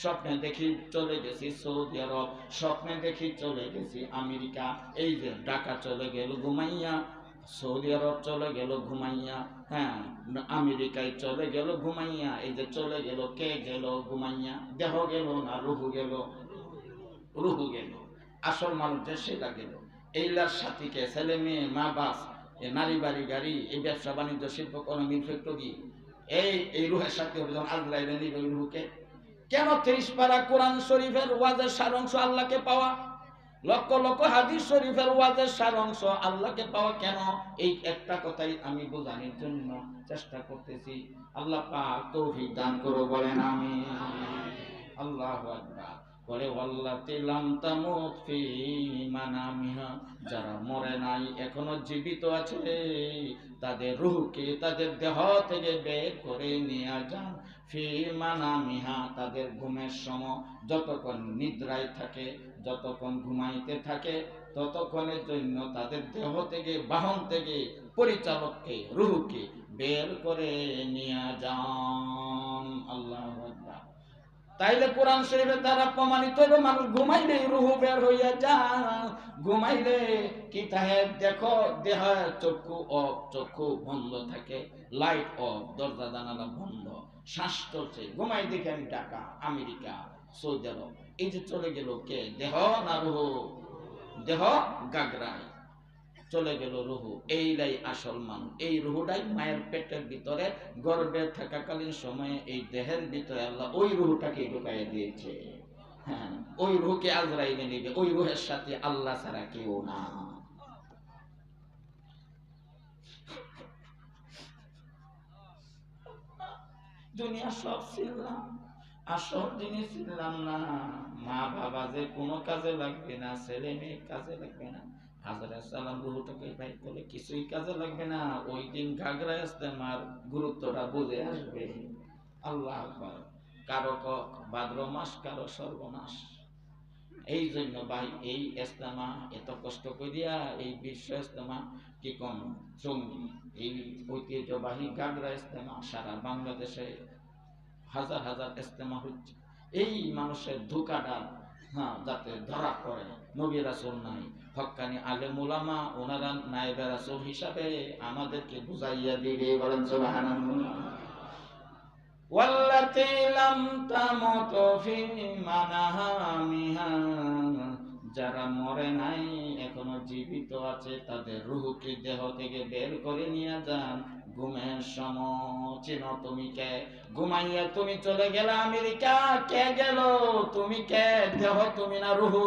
স্বপ্নে দেখি চলে গেছি সৌদি আরব, স্বপ্নে দেখি চলে গেছি আমেরিকা। এই যে ঢাকা চলে গেল ঘুমাইয়া, সৌদি আরব চলে গেল ঘুমাইয়া, হ্যাঁ আমেরিকায় চলে গেল ঘুমাইয়া। এই যে চলে গেল, কে গেল? ঘুমাইয়া। দেহ গেল না রূহ গেল? রূহ গেল। আসল মানুষ যে সেটা গেল। এইলার সাথীকে, ছেলে মেয়ে, মা বাস, নারী বাড়ি গাড়ি, এই ব্যবসা বাণিজ্য শিল্প কর্ম মিল ফ্যাক্টরি, এই রূহের সাথে হবে যখন আজরাইল নিবে ওই রূহকে। কেন 30 পারা কোরআন শরীফের ওয়াজের সারাংশ আল্লাহকে পাওয়া? লক্ষ লক্ষ হাদিস শরীফের ওয়াজের সারাংশ আল্লাহকে পাওয়া কেন, এই একটা কথাই আমি বোঝানোর জন্য চেষ্টা করতেছি। আল্লাহ পাক তৌফিক দান করো, বলেন আমিন। আল্লাহু আকবার। বলে ওয়াল্লাতি লাম তামুত ফি মানামিহা, যারা মরে নাই এখনো জীবিত আছে তাদের রূহকে তাদের দেহ থেকে বের করে নিয়ে যান। ফি মানামিহা, তাদের ঘুমের সময় যতক্ষণ নিদ্রায় থাকে, যতক্ষণ ঘুমাইতে থাকে, ততক্ষণের জন্য তাদের দেহ থেকে, বাহন থেকে পরিচালককে, রূহকে বের করে নিয়ে যান। আল্লাহু আকবার। তাইলে কোরআন শরীফের দ্বারা প্রমাণিত হলো মানুষ ঘুমাইলে রুহ বের হইয়া যায়। ঘুমাইলে কি তাহে দেখো, দেহ চক্ষু অফ, চক্ষু বন্ধ থাকে, লাইট অফ, দরজা জানালা বন্ধ, শ্বাস চলছে। ঘুমাই দেখে আমি ঢাকা, আমেরিকা, সৌদি আরব, এই যে চলে গেল কে, দেহ না রুহ? দেহ গাগরায় চলে গেল রুহু। এইটাই আসল মানুষ। এই রুহুটাই মায়ের পেটের ভিতরে গর্ভে থাকাকালীন সময়ে এই দেহের ভিতরে আল্লাহ ওই রুহুটাকে ঢুকাইয়া দিয়েছে। হ্যাঁ, ওই রুহকে আজরাইলে নেবে, ওই রুহের সাথে আল্লাহ ছাড়া কেউ না। দুনিয়া সব ছিলাম, আসল জিনিস ছিলাম না। মা বাবা যে কোনো কাজে লাগবে না, ছেলে মেয়ে কাজে লাগবে না, হাজরা সালাম রুহুটাকে বাইর করলে কিছুই কাজে লাগবে না। ওই দিন ঘাগরা ইস্তেমার গুরুত্বটা বুঝে আসবে। আল্লাহ আকবার। কারো ভাদ্র মাস, কারো সর্বনাশ। এই জন্য ভাই এই ইস্তেমা এত কষ্ট করিয়া, এই বিশ্ব ইস্তেমা কি কম জঙ্গি, এই ঐতিহ্যবাহী ঘাগরা ইস্তেমা সারা বাংলাদেশে হাজার হাজার ইস্তেমা হচ্ছে। এই মানুষের ধোঁকাটা যাতে ধরা পড়ে। নবী রাসূল নাই, হক্কানি আলেম উলামা, ওনারা নায়েবে রাসূল হিসাবে আমাদেরকে বুঝাইয়া দিবে, বলেন সুবহানাল্লাহ। ওয়াল্লাতী লাম তামুত ফি মানামিহা, যারা মরে নাই এখনো জীবিত আছে তাদের রূহকে দেহ থেকে বের করে নিয়ে যান ঘুমের সময়। চিনো তুমি কে? ঘুমাইয়া তুমি চলে গেলে আমেরিকা, কে গেল? তুমি কে? দেহ তুমি না রুহু?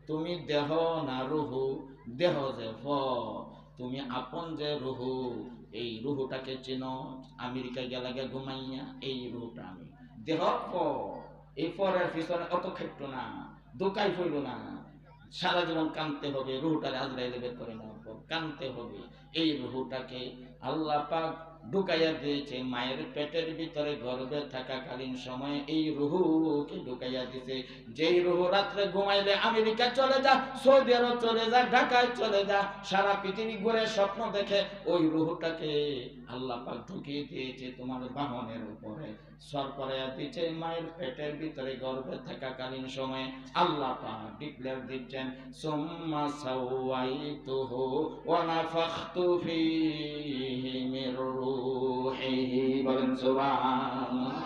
তুমি দেহ না রুহু? দেহ যে তুমি আপন যে রুহু, এই রুহুটাকে চিনো? আমেরিকা গেলাগে ঘুমাইয়া, এই রুহুটা আমি। দেহ এই পরের পিছনে অত ক্ষেত্র না, দোকাই হইল না। সারা জীবন কানতে হবে, রুহুটারে আজরাইলে বের করে নেওয়ার পর কানতে হবে। এই রুহুটাকে আল্লাহ পাক ঢুকাইয়া দিয়েছে মায়ের পেটের ভিতরে গর্ভে থাকাকালীন সময়ে। এই রুহুকে ঢুকাইয়া দিয়েছে। যেই রুহু রাত্রে ঘুমাইলে আমেরিকা চলে যা, সৌদি আরব চলে যা, ঢাকায় চলে যা, সারা পৃথিবী ঘুরে স্বপ্ন দেখে, ওই রুহুটাকে আল্লাহ পাক ঢুকিয়ে দিয়েছে তোমার বাহনের উপরে, সর করাইয়া দিয়েছে মায়ের পেটের ভিতরে গর্ভে থাকাকালীন সময়ে। আল্লাহ পাক ডিক্লেয়ার দিচ্ছেন, সুম্মা সাওয়াইতুহু ওয়া নাফাখতু ফীহি মির রূহি, বলেন সুবহানাল্লাহ।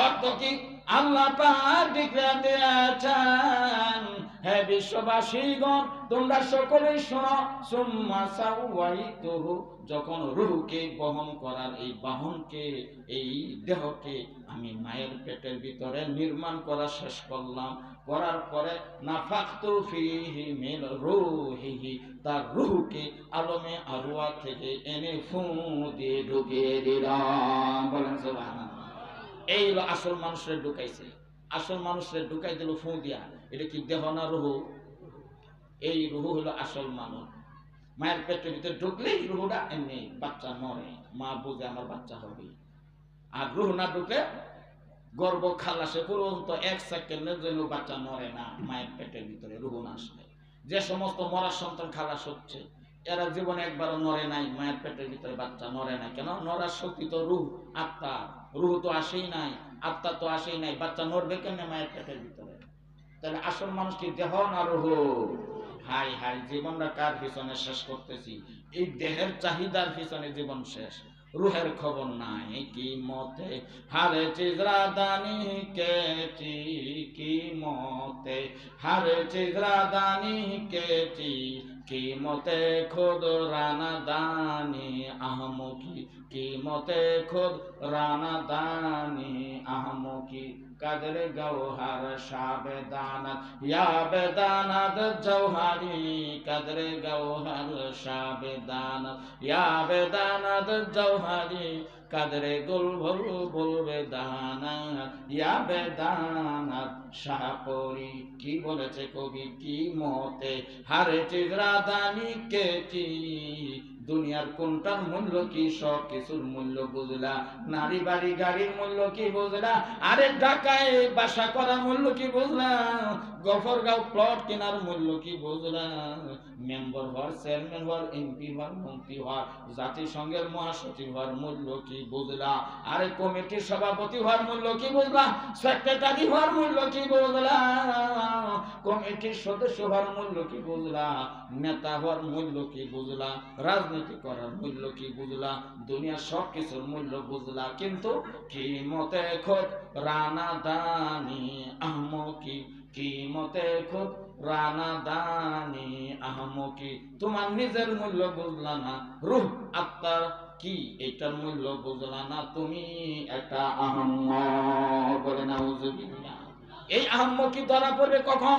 অর্থ কি? আল্লাহ পাক ডিক্লেয়ার দিয়েছেন, হে বিশ্ববাসীগণ তোমরা সকলেই শোনো, সুম্মা সাওয়াইতুহু, যখন রূহকে বহন করার এই বাহনকে, এই দেহকে আমি মায়ের পেটের ভিতরে নির্মাণ করা শেষ করলাম, করার পরে নাফাখতু ফীহি মির রূহিহি, তার রূহকে আলমে আরওয়া থেকে এনে ফু দিয়ে ঢুকিয়ে দিলাম, বলেন সুবহানাল্লাহ। এই হলো আসল মানুষের ঢুকাইছে, আসল মানুষের ঢুকাই দিল ফু দিয়া। এটা কি দেহ না রুহু? এই রুহু হলো আসল মানুষ। মায়ের পেটের ভিতরে ঢুকলেই রুহুটা এমনি বাচ্চা নড়ে, মা বুঝে আমার বাচ্চা হবে। আর রুহু না ঢুকলে গর্ভ খালাসে পর্যন্ত 1 সেকেন্ডের জন্য বাচ্চা নড়ে না মায়ের পেটের ভিতরে রুহু না আসলে। যে সমস্ত মরার সন্তান খালাস হচ্ছে, এরা জীবনে একবারও নড়ে নাই, মায়ের পেটের ভিতরে বাচ্চা নড়ে নাই। কেন? নড়ার শক্তি তো রুহ, আত্মা। রুহ তো আসেই নাই, আত্মা তো আসেই নাই, বাচ্চা নড়বে কেন মায়ের পেটের ভিতরে? তাহলে আসল মানুষ কি দেহ না রুহ? হাই হাই, জীবনটা কার পিছনে শেষ করতেছি? এই দেহের চাহিদার পিছনে জীবন শেষ। রুহের খবর নাই কি মতে হারে চিজরাদানি কেটি কি মতে হারে চিজরাদানি কেটি কি মতে খোদ রানা দানি আহমকি কি মতে খোদ রানা দানি আহমকি কাদের গৌহর শাবেদানাত ইয়া বেদানাত জৌহারি কাদের গৌহর শাবেদানাত ইয়া বেদানাত জৌহারি কাদরে গুলভুল বলবে দানাত ইয়া বেদানাত শাহপরি কি বলেছে কবি কি মতে হারে চিজরাদানি কেটি দুনিয়ার কোনটার মূল্য কি সব কিছুর মূল্য বুঝলা নারী বাড়ি গাড়ির মূল্য কি বুঝলা আরে ঢাকায় বাসা করার মূল্য কি বুঝলা গফরগাঁও প্লট কেনার মূল্য কি বুঝলা মেম্বার হওয়ার চেয়ারম্যান হওয়ার এমপি হওয়ার মন্ত্রী হওয়ার জাতিসংঘের মহাসচিব হওয়ার মূল্য কি বুঝলা আরে কমিটির সভাপতি হওয়ার মূল্য কি বুঝলা সেক্রেটারি হওয়ার মূল্য কি বুঝলা কমিটির সদস্য হওয়ার মূল্য কি বুঝলা নেতা হওয়ার মূল্য কি বুঝলা রাজনীতি করার মূল্য কি বুঝলা দুনিয়ার সব কিছুর মূল্য বুঝলা কিন্তু কি মতে খোদ রানা দানি আহমকি কি মতে খোদ রানা দানি আহমকি তোমার নিজের মূল্য বুঝলা না রূহ আত্মার কি এটার মূল্য বুঝলা না তুমি একটা আহম্মক বলে নাউজুবিল্লাহ এই আহম্মকি ধরা পড়বে কখন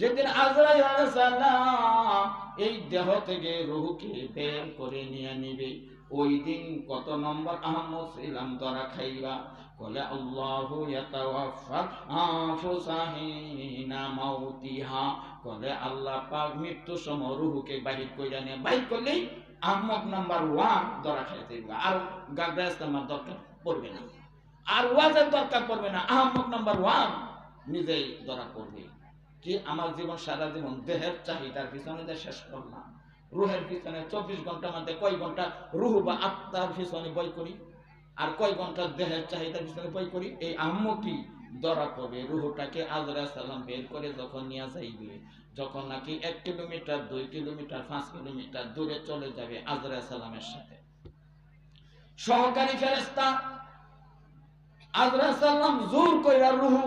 যেদিন আজরাইল আলাইহিস সালাম এই দেহ থেকে রূহকে বের করে নিয়ে নিবে ওই দিন কত নম্বর আহম্মক ছিলাম ধরা খাইবা বলে আল্লাহু ইয়াতাওয়াফা আনফুসাহিনা মাউতিহা বলে আল্লাহ পাক মৃত্যু সময় রূহকে বাহির কইরা নিয়ে বাহির করলেই আহম্মক নাম্বার 1 ধরা খাইতে দিবা আর গাগরা ইসলামের দরকার পড়বে না আর ওয়াজের দরকার পড়বে না আহম্মক নাম্বার 1 নিজেই ধরা পড়বে কি আমার জীবন সারা জীবন দেহের চাহিদার পিছনে যে শেষ করলাম রুহের পিছনে 24 ঘন্টার মধ্যে কয় ঘন্টা রুহ বা আত্মার পিছনে বই করি আর কয় ঘন্টা দেহের চাহিদার পিছনে বই করি এই আহম্মকি ধরা পড়বে রুহটাকে আজরাইল সালাম বের করে যখন নিয়ে যাইবে যখন নাকি 1 কিলোমিটার 2 কিলোমিটার 5 কিলোমিটার দূরে চলে যাবে আজরাইল সালামের সাথে সহকারী ফেরেশতা আজরাইল সালাম জোর কইরা রুহ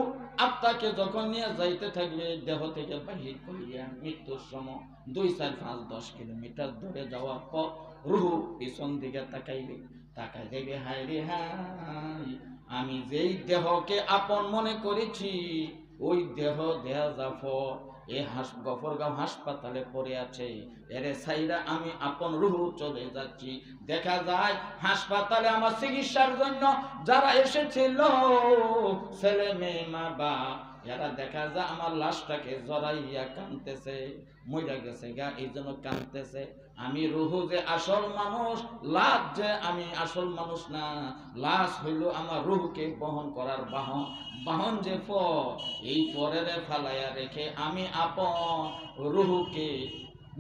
আত্মাকে যখন নিয়ে যাইতে থাকবে দেহ থেকে বাহির করিয়া মৃত্যুর সময় 2 4 5 10 কিলোমিটার দূরে যাওয়ার পর রুহ পিছন দিকে তাকাইবে তাকাই দেবে হায় রে হায় আমি যেই দেহকে আপন মনে করেছি ওই দেহ দেহ জাফর এই গফরগাঁও হাসপাতালে পড়ে আছে এরে সাইরা আমি আপন রুহ চলে যাচ্ছি দেখা যায় হাসপাতালে আমার চিকিৎসার জন্য যারা এসেছিল ছেলে মেয়ে মা বাপ এরা দেখা যায় আমার লাশটাকে জড়াইয়া কাঁদতেছে মইরা গেছে গা এই জন্য কাঁদতেছে আমি রুহ যে আসল মানুষ লাশ যে আমি আসল মানুষ না লাশ হইল আমার রুহকে বহন করার বাহন যে এই পরের ফালাইয়া রেখে আমি আপন রুহকে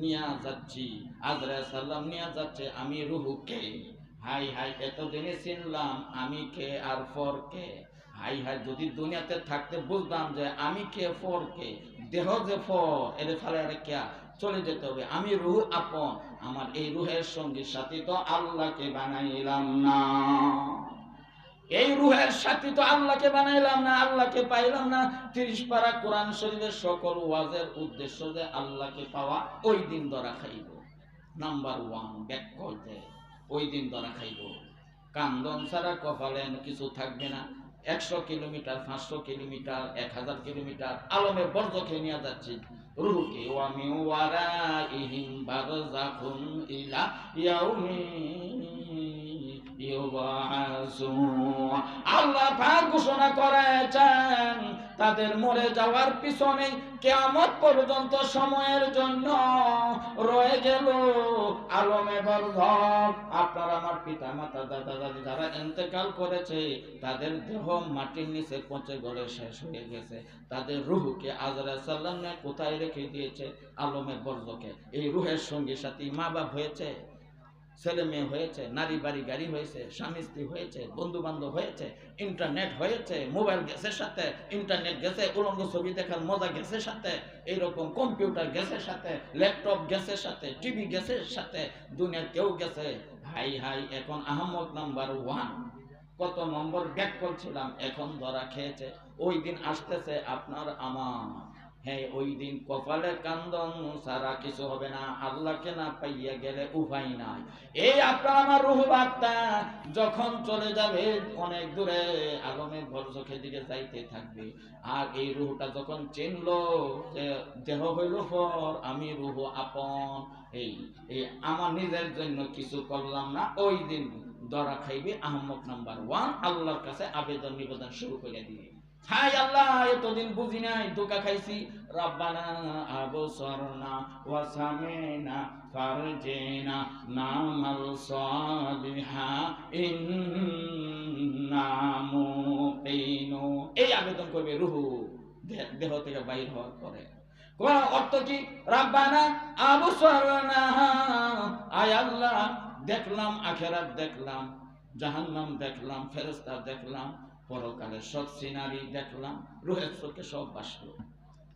নিয়ে যাচ্ছি আজরাইল সালাম নিয়ে যাচ্ছে আমি রুহকে হাই হাই এতদিনে চিনলাম আমি কে আর ফর কে হাই হাই যদি দুনিয়াতে থাকতে বুঝতাম যে আমি কে ফর কে দেহ যে ফর এর ফালাইয়া রেখে চলে যেতে হবে আমি রুহ আপন আমার এই রুহের সঙ্গী সাথী তো আল্লাহকে বানাইলাম না এই রুহের সাথী তো আল্লাহকে বানাইলাম না আল্লাহকে পাইলাম না 30 পারা কোরআন শরীফের সকল ওয়াজের উদ্দেশ্য যে আল্লাহকে পাওয়া ওই দিন ধরা খাইব নাম্বার 1 ব্যাক করতে ওই দিন ধরা খাইব কান্দন ছাড়া কপালে কিছু থাকবে না 100 কিলোমিটার 500 কিলোমিটার 1000 কিলোমিটার আলমে বরজখে নিয়ে যাচ্ছি রুহকে ওয়া মিন ওয়ারাইহিম বারযাখুন ইলা ইয়াউমি ইউবাসুন আল্লাহ পাক ঘোষণা করেছেন তাদের মরে যাওয়ার পিছনে কিয়ামত পর্যন্ত সময়ের জন্য রয়ে গেল আলমে বরজখ আপনার আমার পিতা মাতা দাদা দাদি যারা ইন্তেকাল করেছে তাদের দেহ মাটির নিচে পচে গলে শেষ হয়ে গেছে তাদের রূহকে আজরাইল সালাম কোথায় রেখে দিয়েছে আলমে বরজখে এই রূহের সঙ্গী সাথী মা বাপ হয়েছে ছেলে মেয়ে হয়েছে, নারী বাড়ি গাড়ি হয়েছে, স্বামী স্ত্রী হয়েছে, বন্ধু বান্ধব হয়েছে, ইন্টারনেট হয়েছে, মোবাইল গ্যাসের সাথে, ইন্টারনেট গেছে, উলঙ্গ ছবি দেখার মজা গ্যাসের সাথে, এইরকম কম্পিউটার গ্যাসের সাথে, ল্যাপটপ গ্যাসের সাথে, টিভি গ্যাসের সাথে, দুনিয়ার কেউ গেছে। হাই হাই, এখন আহম্মদ নাম্বার 1, কত নম্বর ব্যাক করছিলাম, এখন ধরা খেয়েছে। ওই দিন আসতেছে আপনার আমার। হ্যাঁ, ওই দিন কপালে কান্দন সারা কিছু হবে না, আল্লাহকে না পাইয়া গেলে উপায় নাই। এই আপনার আমার রুহ বার্তা যখন চলে যাবে অনেক দূরে, আলমে বরজখের দিকে যাইতে থাকবে। আর এই রুহটা যখন চিনলো যে দেহ হইল পর, আমি রুহ আপন, এই আমার নিজের জন্য কিছু করলাম না, ওই দিন ধরা খাইবে আহম্মক নাম্বার 1, আল্লাহর কাছে আবেদন নিবেদন শুরু করে দিবে। হাই আল্লাহ, এতদিন বুঝি নাই, ধোঁকা খাইছি। রব্বানা আবসারনা ওয়া সামিনা ফারজিনা নামাল সালিহা ইন্না মুকিনুন। এই আবেদন করবে রূহ দেহ থেকে বাইর হওয়ার পরে। কোন অর্থ কি? রব্বানা আবসারনা, আয় আল্লাহ দেখলাম, আখিরাত দেখলাম, জাহান্নাম দেখলাম, ফেরেশতা দেখলাম, পরকালের সব সিনারি দেখলাম, রুহের চোখে সব বাসলো।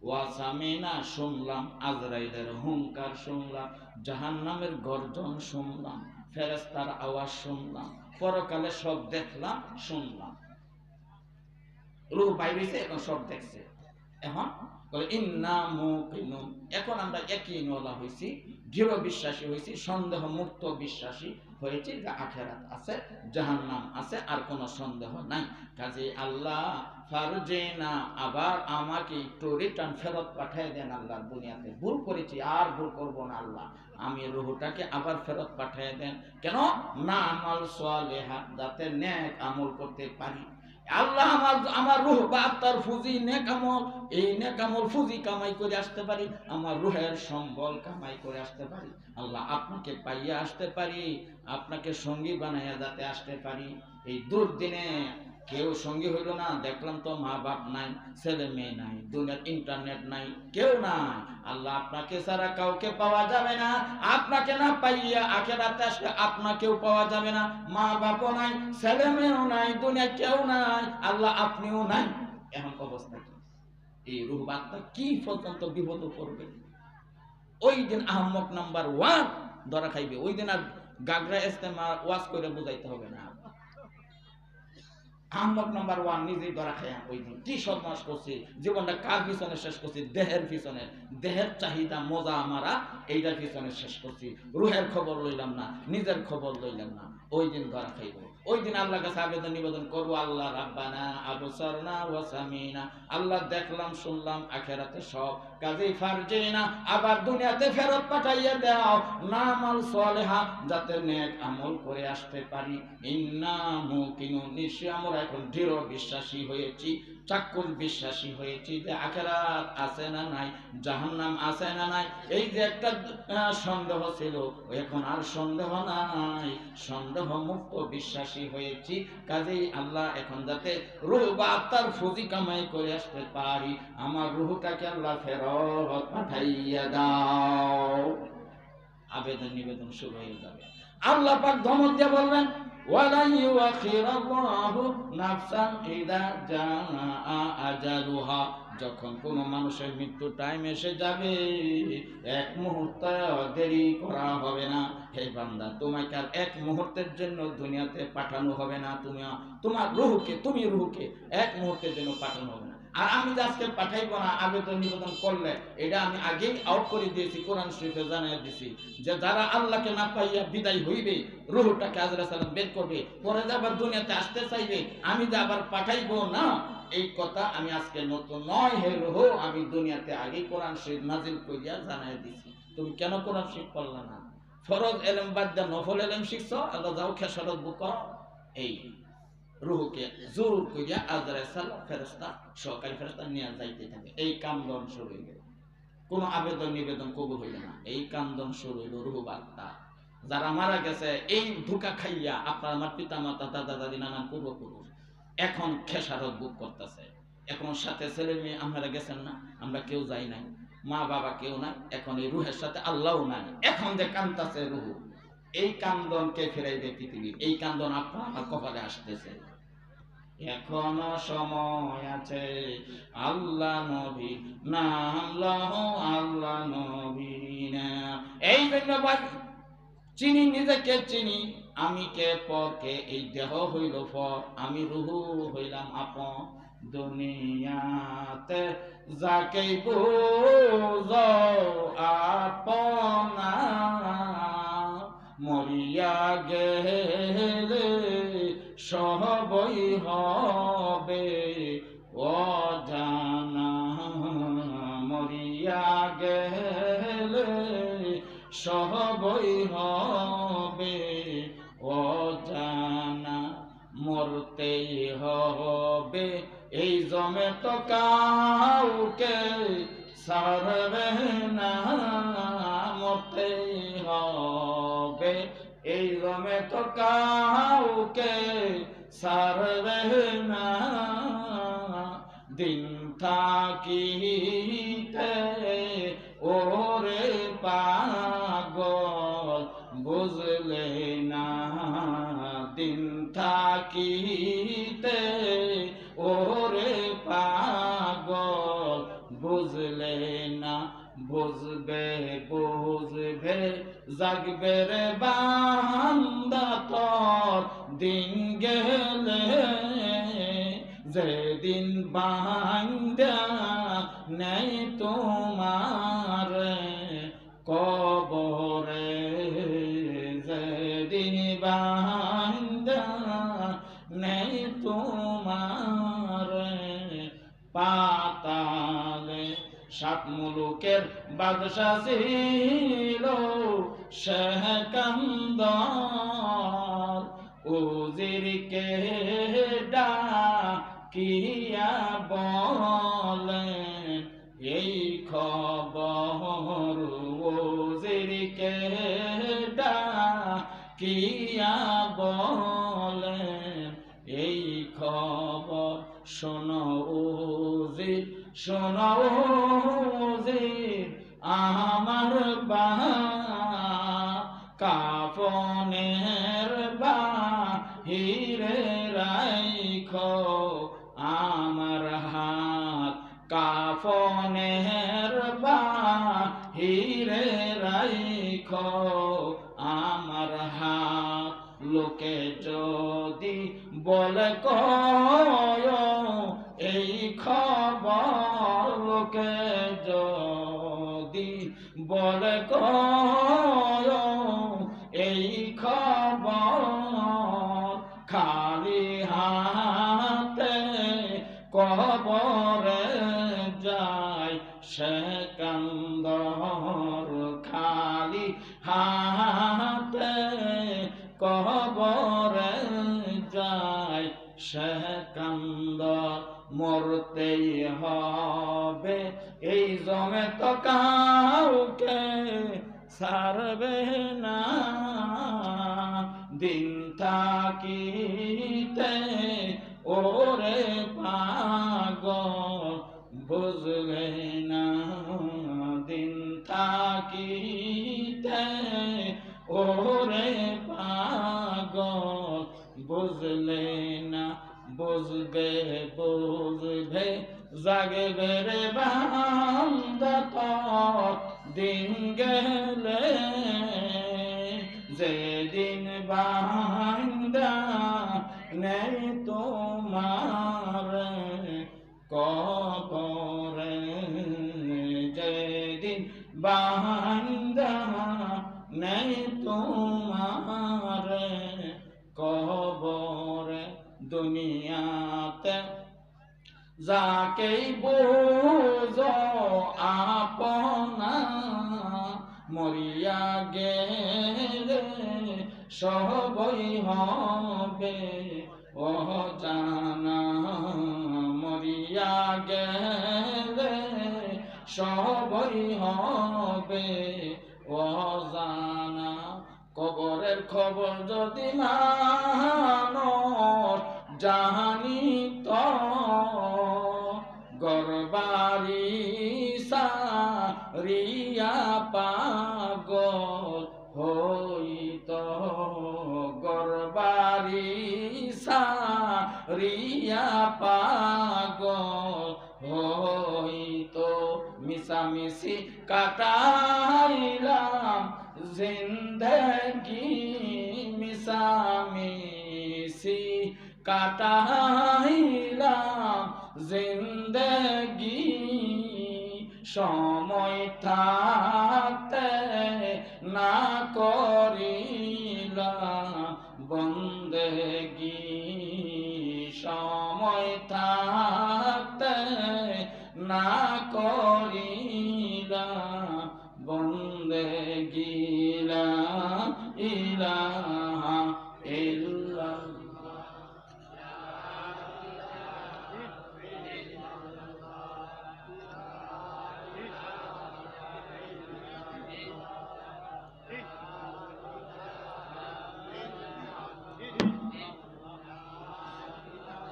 ওয়াসামিনা শুনলাম, আজরাইলের হুঙ্কার শুনলাম, জাহান্নামের গর্জন শুনলাম, ফেরেশতার আওয়াজ শুনলাম, পরকালে সব দেখলাম শুনলাম। রূহ বাইরেছে, এখন সব দেখছে। এখন ইন্না মুকিনুন, এখন আমরা ইয়াকিনওয়ালা হইছি, দৃঢ় বিশ্বাসী হইছি, সন্দেহ মুক্ত বিশ্বাসী হয়েছে যে আখিরাত আছে, জাহান্নাম আছে, আর কোনো সন্দেহ নাই। কাজে আল্লাহ ফারজিনা, আবার আমাকে একটু রিটার্ন ফেরত পাঠিয়ে দেন আল্লাহ। দুনিয়াতে ভুল করেছি, আর ভুল করব না আল্লাহ, আমি রূহটাকে আবার ফেরত পাঠিয়ে দেন। কেন? না আমাল সালেহা, যাতে নেক আমল করতে পারি। আল্লাহ আমার রূহ বা আত্মার ফুজি নেক আমল, এই নেক আমল ফুজি কামাই করে আসতে পারি, আমার রূহের সম্বল কামাই করে আসতে পারি। আল্লাহ আপনাকে পাইয়া আসতে পারি, আপনাকে সঙ্গী বানাইয়া যাতে আসতে পারি। এই দুর্দিনে কেউ সঙ্গী হইল না, দেখলাম তো মা বাপ নাই, ছেলে মেয়ে নাই, দুনিয়ার ইন্টারনেট নাই, কেউ নাই। আল্লাহ আপনাকে ছাড়া কাউকে পাওয়া যাবে না, আপনাকে না পাইয়া আখিরাতে আসলে আপনাকেও পাওয়া যাবে না। মা বাপও নাই, ছেলে মেয়েও নাই, দুনিয়া কেউ নাই, আল্লাহ আপনিও নাই। এখন অবস্থা কি? এই রূহ বার্তা কি পর্যন্ত বিপদ পড়বে? ওই দিন আহম্মক নাম্বার 1 ধরা খাইবে। ওই দিন আর গাগরা ইস্তেমা ওয়াজ করে বুঝাইতে হবে না। আহম্মক নাম্বার 1 নিজেই ধরা খায়। ওই দিন কি সর্বনাশ করছে, জীবনটা কার পিছনে শেষ করছি? দেহের পিছনে, দেহের চাহিদা মজা আমারা, এইটার পিছনে শেষ করছি। রুহের খবর লইলাম না, নিজের খবর লইলাম না। ওই দিন ধরা খাইব। ওই দিন আল্লাহর কাছে আবেদন নিবেদন করবো, আল্লাহ রাব্বানা আবসারনা ওয়া সামিনা, আল্লাহ দেখলাম শুনলাম আখিরাতে সব, কাজেই ফারজিনা, আবার দুনিয়াতে ফেরত পাঠাইয়া দাও, নামাল সালেহা, যাতে নেক আমল করে আসতে পারি। ইন্না মুকিনুন, নিশ্চয় আমরা এখন দৃঢ় বিশ্বাসী হয়েছি, চাক্ষুষ বিশ্বাসী হয়েছি যে আখিরাত আছে না নাই, জাহান্নাম আছে না নাই। এই যে একটা সন্দেহ ছিল, এখন আর সন্দেহ নাই, সন্দেহ মুক্ত বিশ্বাসী হয়েছি। কাজেই আল্লাহ এখন যাতে রূহ বা আত্মার ফুজি কামাই করে আসতে পারি, আমার রূহটাকে আল্লাহ ফেরত পাঠাইয়া দাও। আবেদন নিবেদন শুরু হয়ে যাবে। আল্লাহ পাক ধমক দিয়ে বলবেন, ওয়ালা ইউআখিরাল্লাহু নাফসান ইযা জাআ আজালুহা, যখন কোন মানুষের মৃত্যু টাইম এসে যাবে, এক মুহূর্ত দেরি করা হবে না। হে বান্দা, তোমাকে আর এক মুহূর্তের জন্য দুনিয়াতে পাঠানো হবে না। তোমার তুমি রূহকে এক মুহূর্তের জন্য পাঠানো হবে না। আর আমি যে আজকে পাঠাইবো না, আবেদন নিবেদন করলে, এটা আমি আগেই আউট করে দিয়েছি, কোরআন শরীফে জানিয়ে দিয়েছি যে যারা আল্লাহকে না পাইয়া বিদায় হইবে, রূহটাকে আজরাইল সালাম বের করবে, পরে যে আবার দুনিয়াতে আসতে চাইবে, আমি যে আবার পাঠাইবো না, এই কথা আমি আজকে নতুন নয়। হে রূহ, আমি দুনিয়াতে আগেই কোরআন শরীফ নাজিল করিয়া জানিয়ে দিয়েছি। তুমি কেন কোরআন শরীফ পড়লা না? ফরজ এলেম বাদ দিয়ে নফল এলেম শিখছো, আল্লাহ যাও খেসারত বুক করো। এই রূহকে জোর করিয়া আজরাইল সালাম ফেরেশতা, সহকারী ফেরেশতা নিয়ে যাইতে থাকে। এই কান্দন শুরু হইল, কোন আবেদন নিবেদন কবুল হইল না। এই কান্দন শুরু হইল রূহ বার্তা। যারা মারা গেছে এই ধোঁকা খাইয়া, আপনার আমার পিতা মাতা, দাদা দাদি, নানা পূর্বপুরুষ, এখন খেসারত বুক করতেছে। এখন সাথে ছেলে মেয়ে, আপনারা গেছেন না, আমরা কেউ যাই নাই, মা বাবা কেউ নাই, এখন এই রূহের সাথে আল্লাহও নাই। এখন যে কান্দতেছে রূহ, এই কান্দনকে ফেরাইবে পৃথিবী, এই কান্দন আপনার আমার কপালে আসতেছে। এখনো সময় আছে, আল্লাহ নবী নাম লও, আল্লাহ নবী নাম। এই জন্য ভাই চিনি, নিজেকে চিনি, আমি কে পর কে, এই দেহ হইল পর, আমি রুহু হইলাম আপন। দুনিয়াতে যাকে বুঝ আপনা, মরিয়া গেলে সবই হবে অজানা, মরিয়া গেলে সবই হবে অজানা, মরতেই হবে এই জমে তো কাউকে ছাড়বে না, মরতেই হবে এই জমে তো কাউকে ছাড়বে না, দিন থাকিতে ওরে পাগল বুঝলে না, দিন থাকিতে ওরে পাগল বুঝলে না, বুঝবে বুঝবে জাগবে রে বান্দা তোর দিন গেলে, যেদিন বান্দা নেই তোমার কবরে, যেদিন বান্দা নেই তোমার পাতালে, সাত মুলুকের বাদশা ছিল সেকান্দর, উজিরকে ডাকিয়া বলেন এই খবর, উজিরকে ডাকিয়া বলেন এই খবর, শোনো উজির শোনো উজির আমার কাফনের বাহিরে রাইখো আমার হাত, কাফনের বাহিরে রাইখো আমার হাত, লোকে যদি বলে কয় এই খবর, লোকে যদি বলে কয় এই খবর, খালি হাতে কবরে যায় সেকান্দর, খালি হাতে কবরে যায় সেকান্দর, মরতেই হবে এই জমে তো কাউকে ছাড়বে না, দিন থাকিতে ওরে পাগল বুঝলে না, দিন থাকিতে ওরে পাগল বুঝলে না, বুঝবে বুঝবে জাগবে রে বান্দা তোর দিন গেলে, যেদিন বান্দা নেই তোমার কবরে, যেদিন বান্দা নেই তোমার কবরে, দুনিয়াতে যাকেই বুঝো আপনা, মরিয়া গেলে সবই হবে অজানা, মরিয়া গেলে সবই হবে অজানা, কবরের খবর যদি মানুষ জানিত, গরবারি সারিয়া পাগল হইত। নিয়া পাগল হইতো মিশামিশি কাটাইলাম জিন্দগি মিশামিশি কাটাইলাম জিন্দগি সময় থাকতে না করিলাম বন্দেগি সময় থাকতে না করিলাম বন্দেগি লা ইলাহা ইল্লাল্লাহ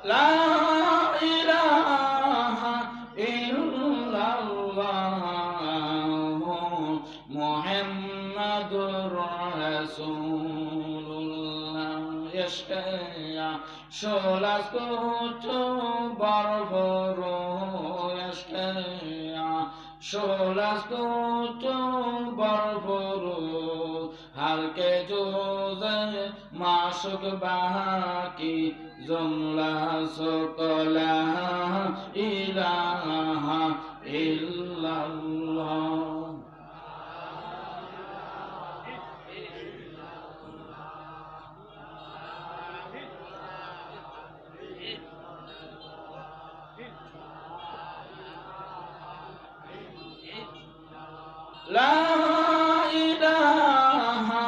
লা ইলাহা ইল্লাল্লাহ মুহাম্মাদুর রাসূলুল্লাহ ইশকিয়া শোলাসকুতু বরবরু ইশকিয়া শোলাসকুতু বরবরু হারকে জোজে মাশুক বাকি জুমলা সকলা ইলাহা ইল্লাল্লাহ লা ইলাহা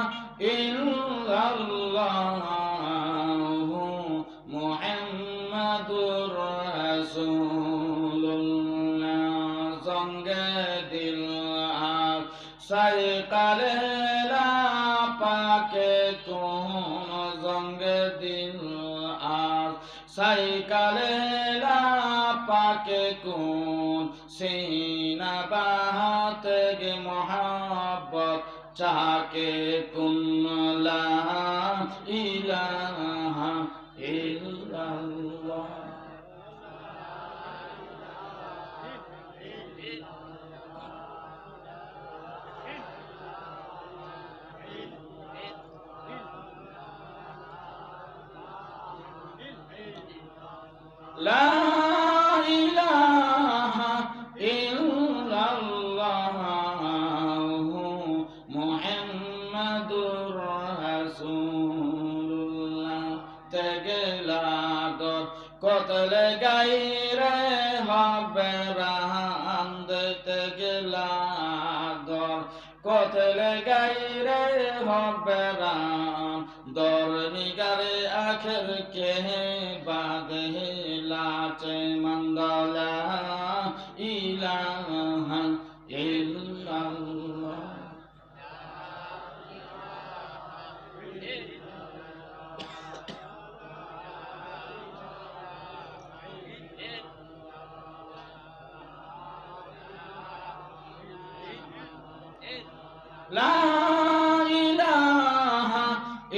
ইল্লাল্লাহ মুহাম্মাদুর রাসূলুল্লাহ সঙ্গে দিল আর সাইকালে লা পাকে কোন সঙ্গে দিল আর সাইকালে লা পাকে কোন सीना बात गे मोहब्बत चाके कुन ला इलाहा इल्लल्लाह ला इलाहा इल्लल्लाह मुहम्मदुर रासूलुल्लाह तेगलागत कतले गायरे হবে রান্দ তেগলাগত কতলে গায়রে হবে রাম দরনিগারে আখের কে বাদে লাচে মন্দলা ইলাহা ইল্লাল্লাহ লা ইলাহা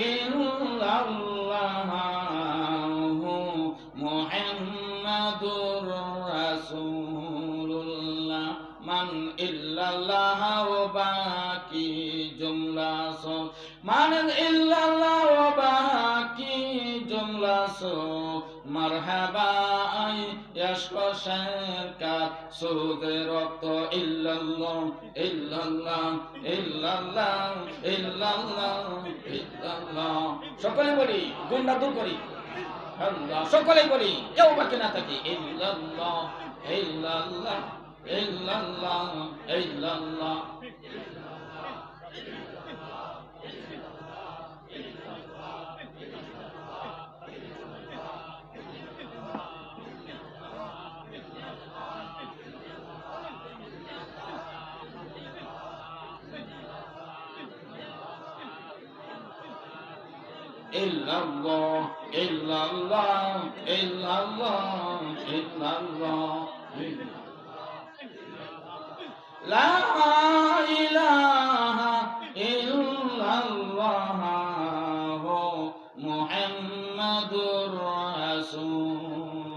ইল্লাল্লাহ মুহাম্মাদুর রাসূলুল্লাহ মান ইল্লাল্লাহ ওয়া বাকি জুমলা সো মান ইল্লাল্লাহ ওয়া বাকি জুমলা সো মারহাবা আই ইয়াশকো শারকাত সুদে রক্ত ইল্লাল্লাহ ইল্লাল্লাহ ইল্লাল্লাহ ইল্লাল্লাহ ইল্লাল্লাহ সকলে বলি গুনাহ দূর করি আল্লাহ সকলে বলি কেউ বাকি না থাকে ইল্লাল্লাহ ইল্লাল্লাহ ইল্লাল্লাহ ইল্লাল্লাহ illallah illallah illallah illallah la ilaha illallah muhammadur rasul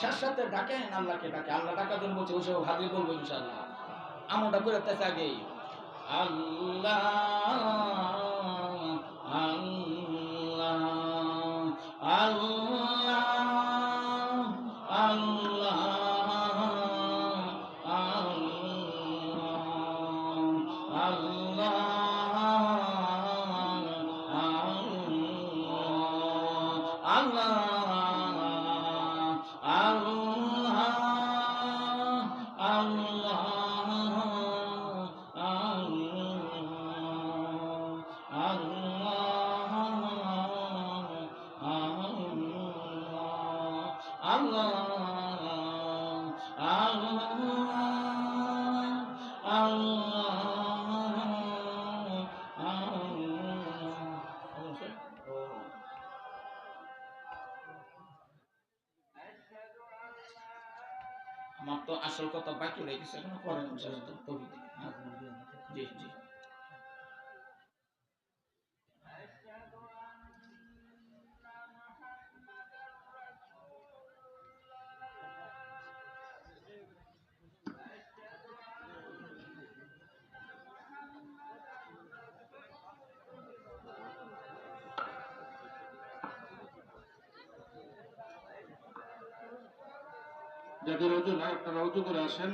শেষ সাথে ডাকেন আল্লাহকে, ডাকে আল্লাহ ডাকার জন্য বলছে, ওই সব হাজির বলবো ইনশাআল্লাহ। আমলটা করে তার আগেই আল্লাহ আল্লাহ আল্লাহ আল্লাহ আমার তো আসল কথা বাকি রয়ে গেছে, এখনো পরে জি জি। যাদের ওজন হয় আপনারা উঁচু করে আসেন।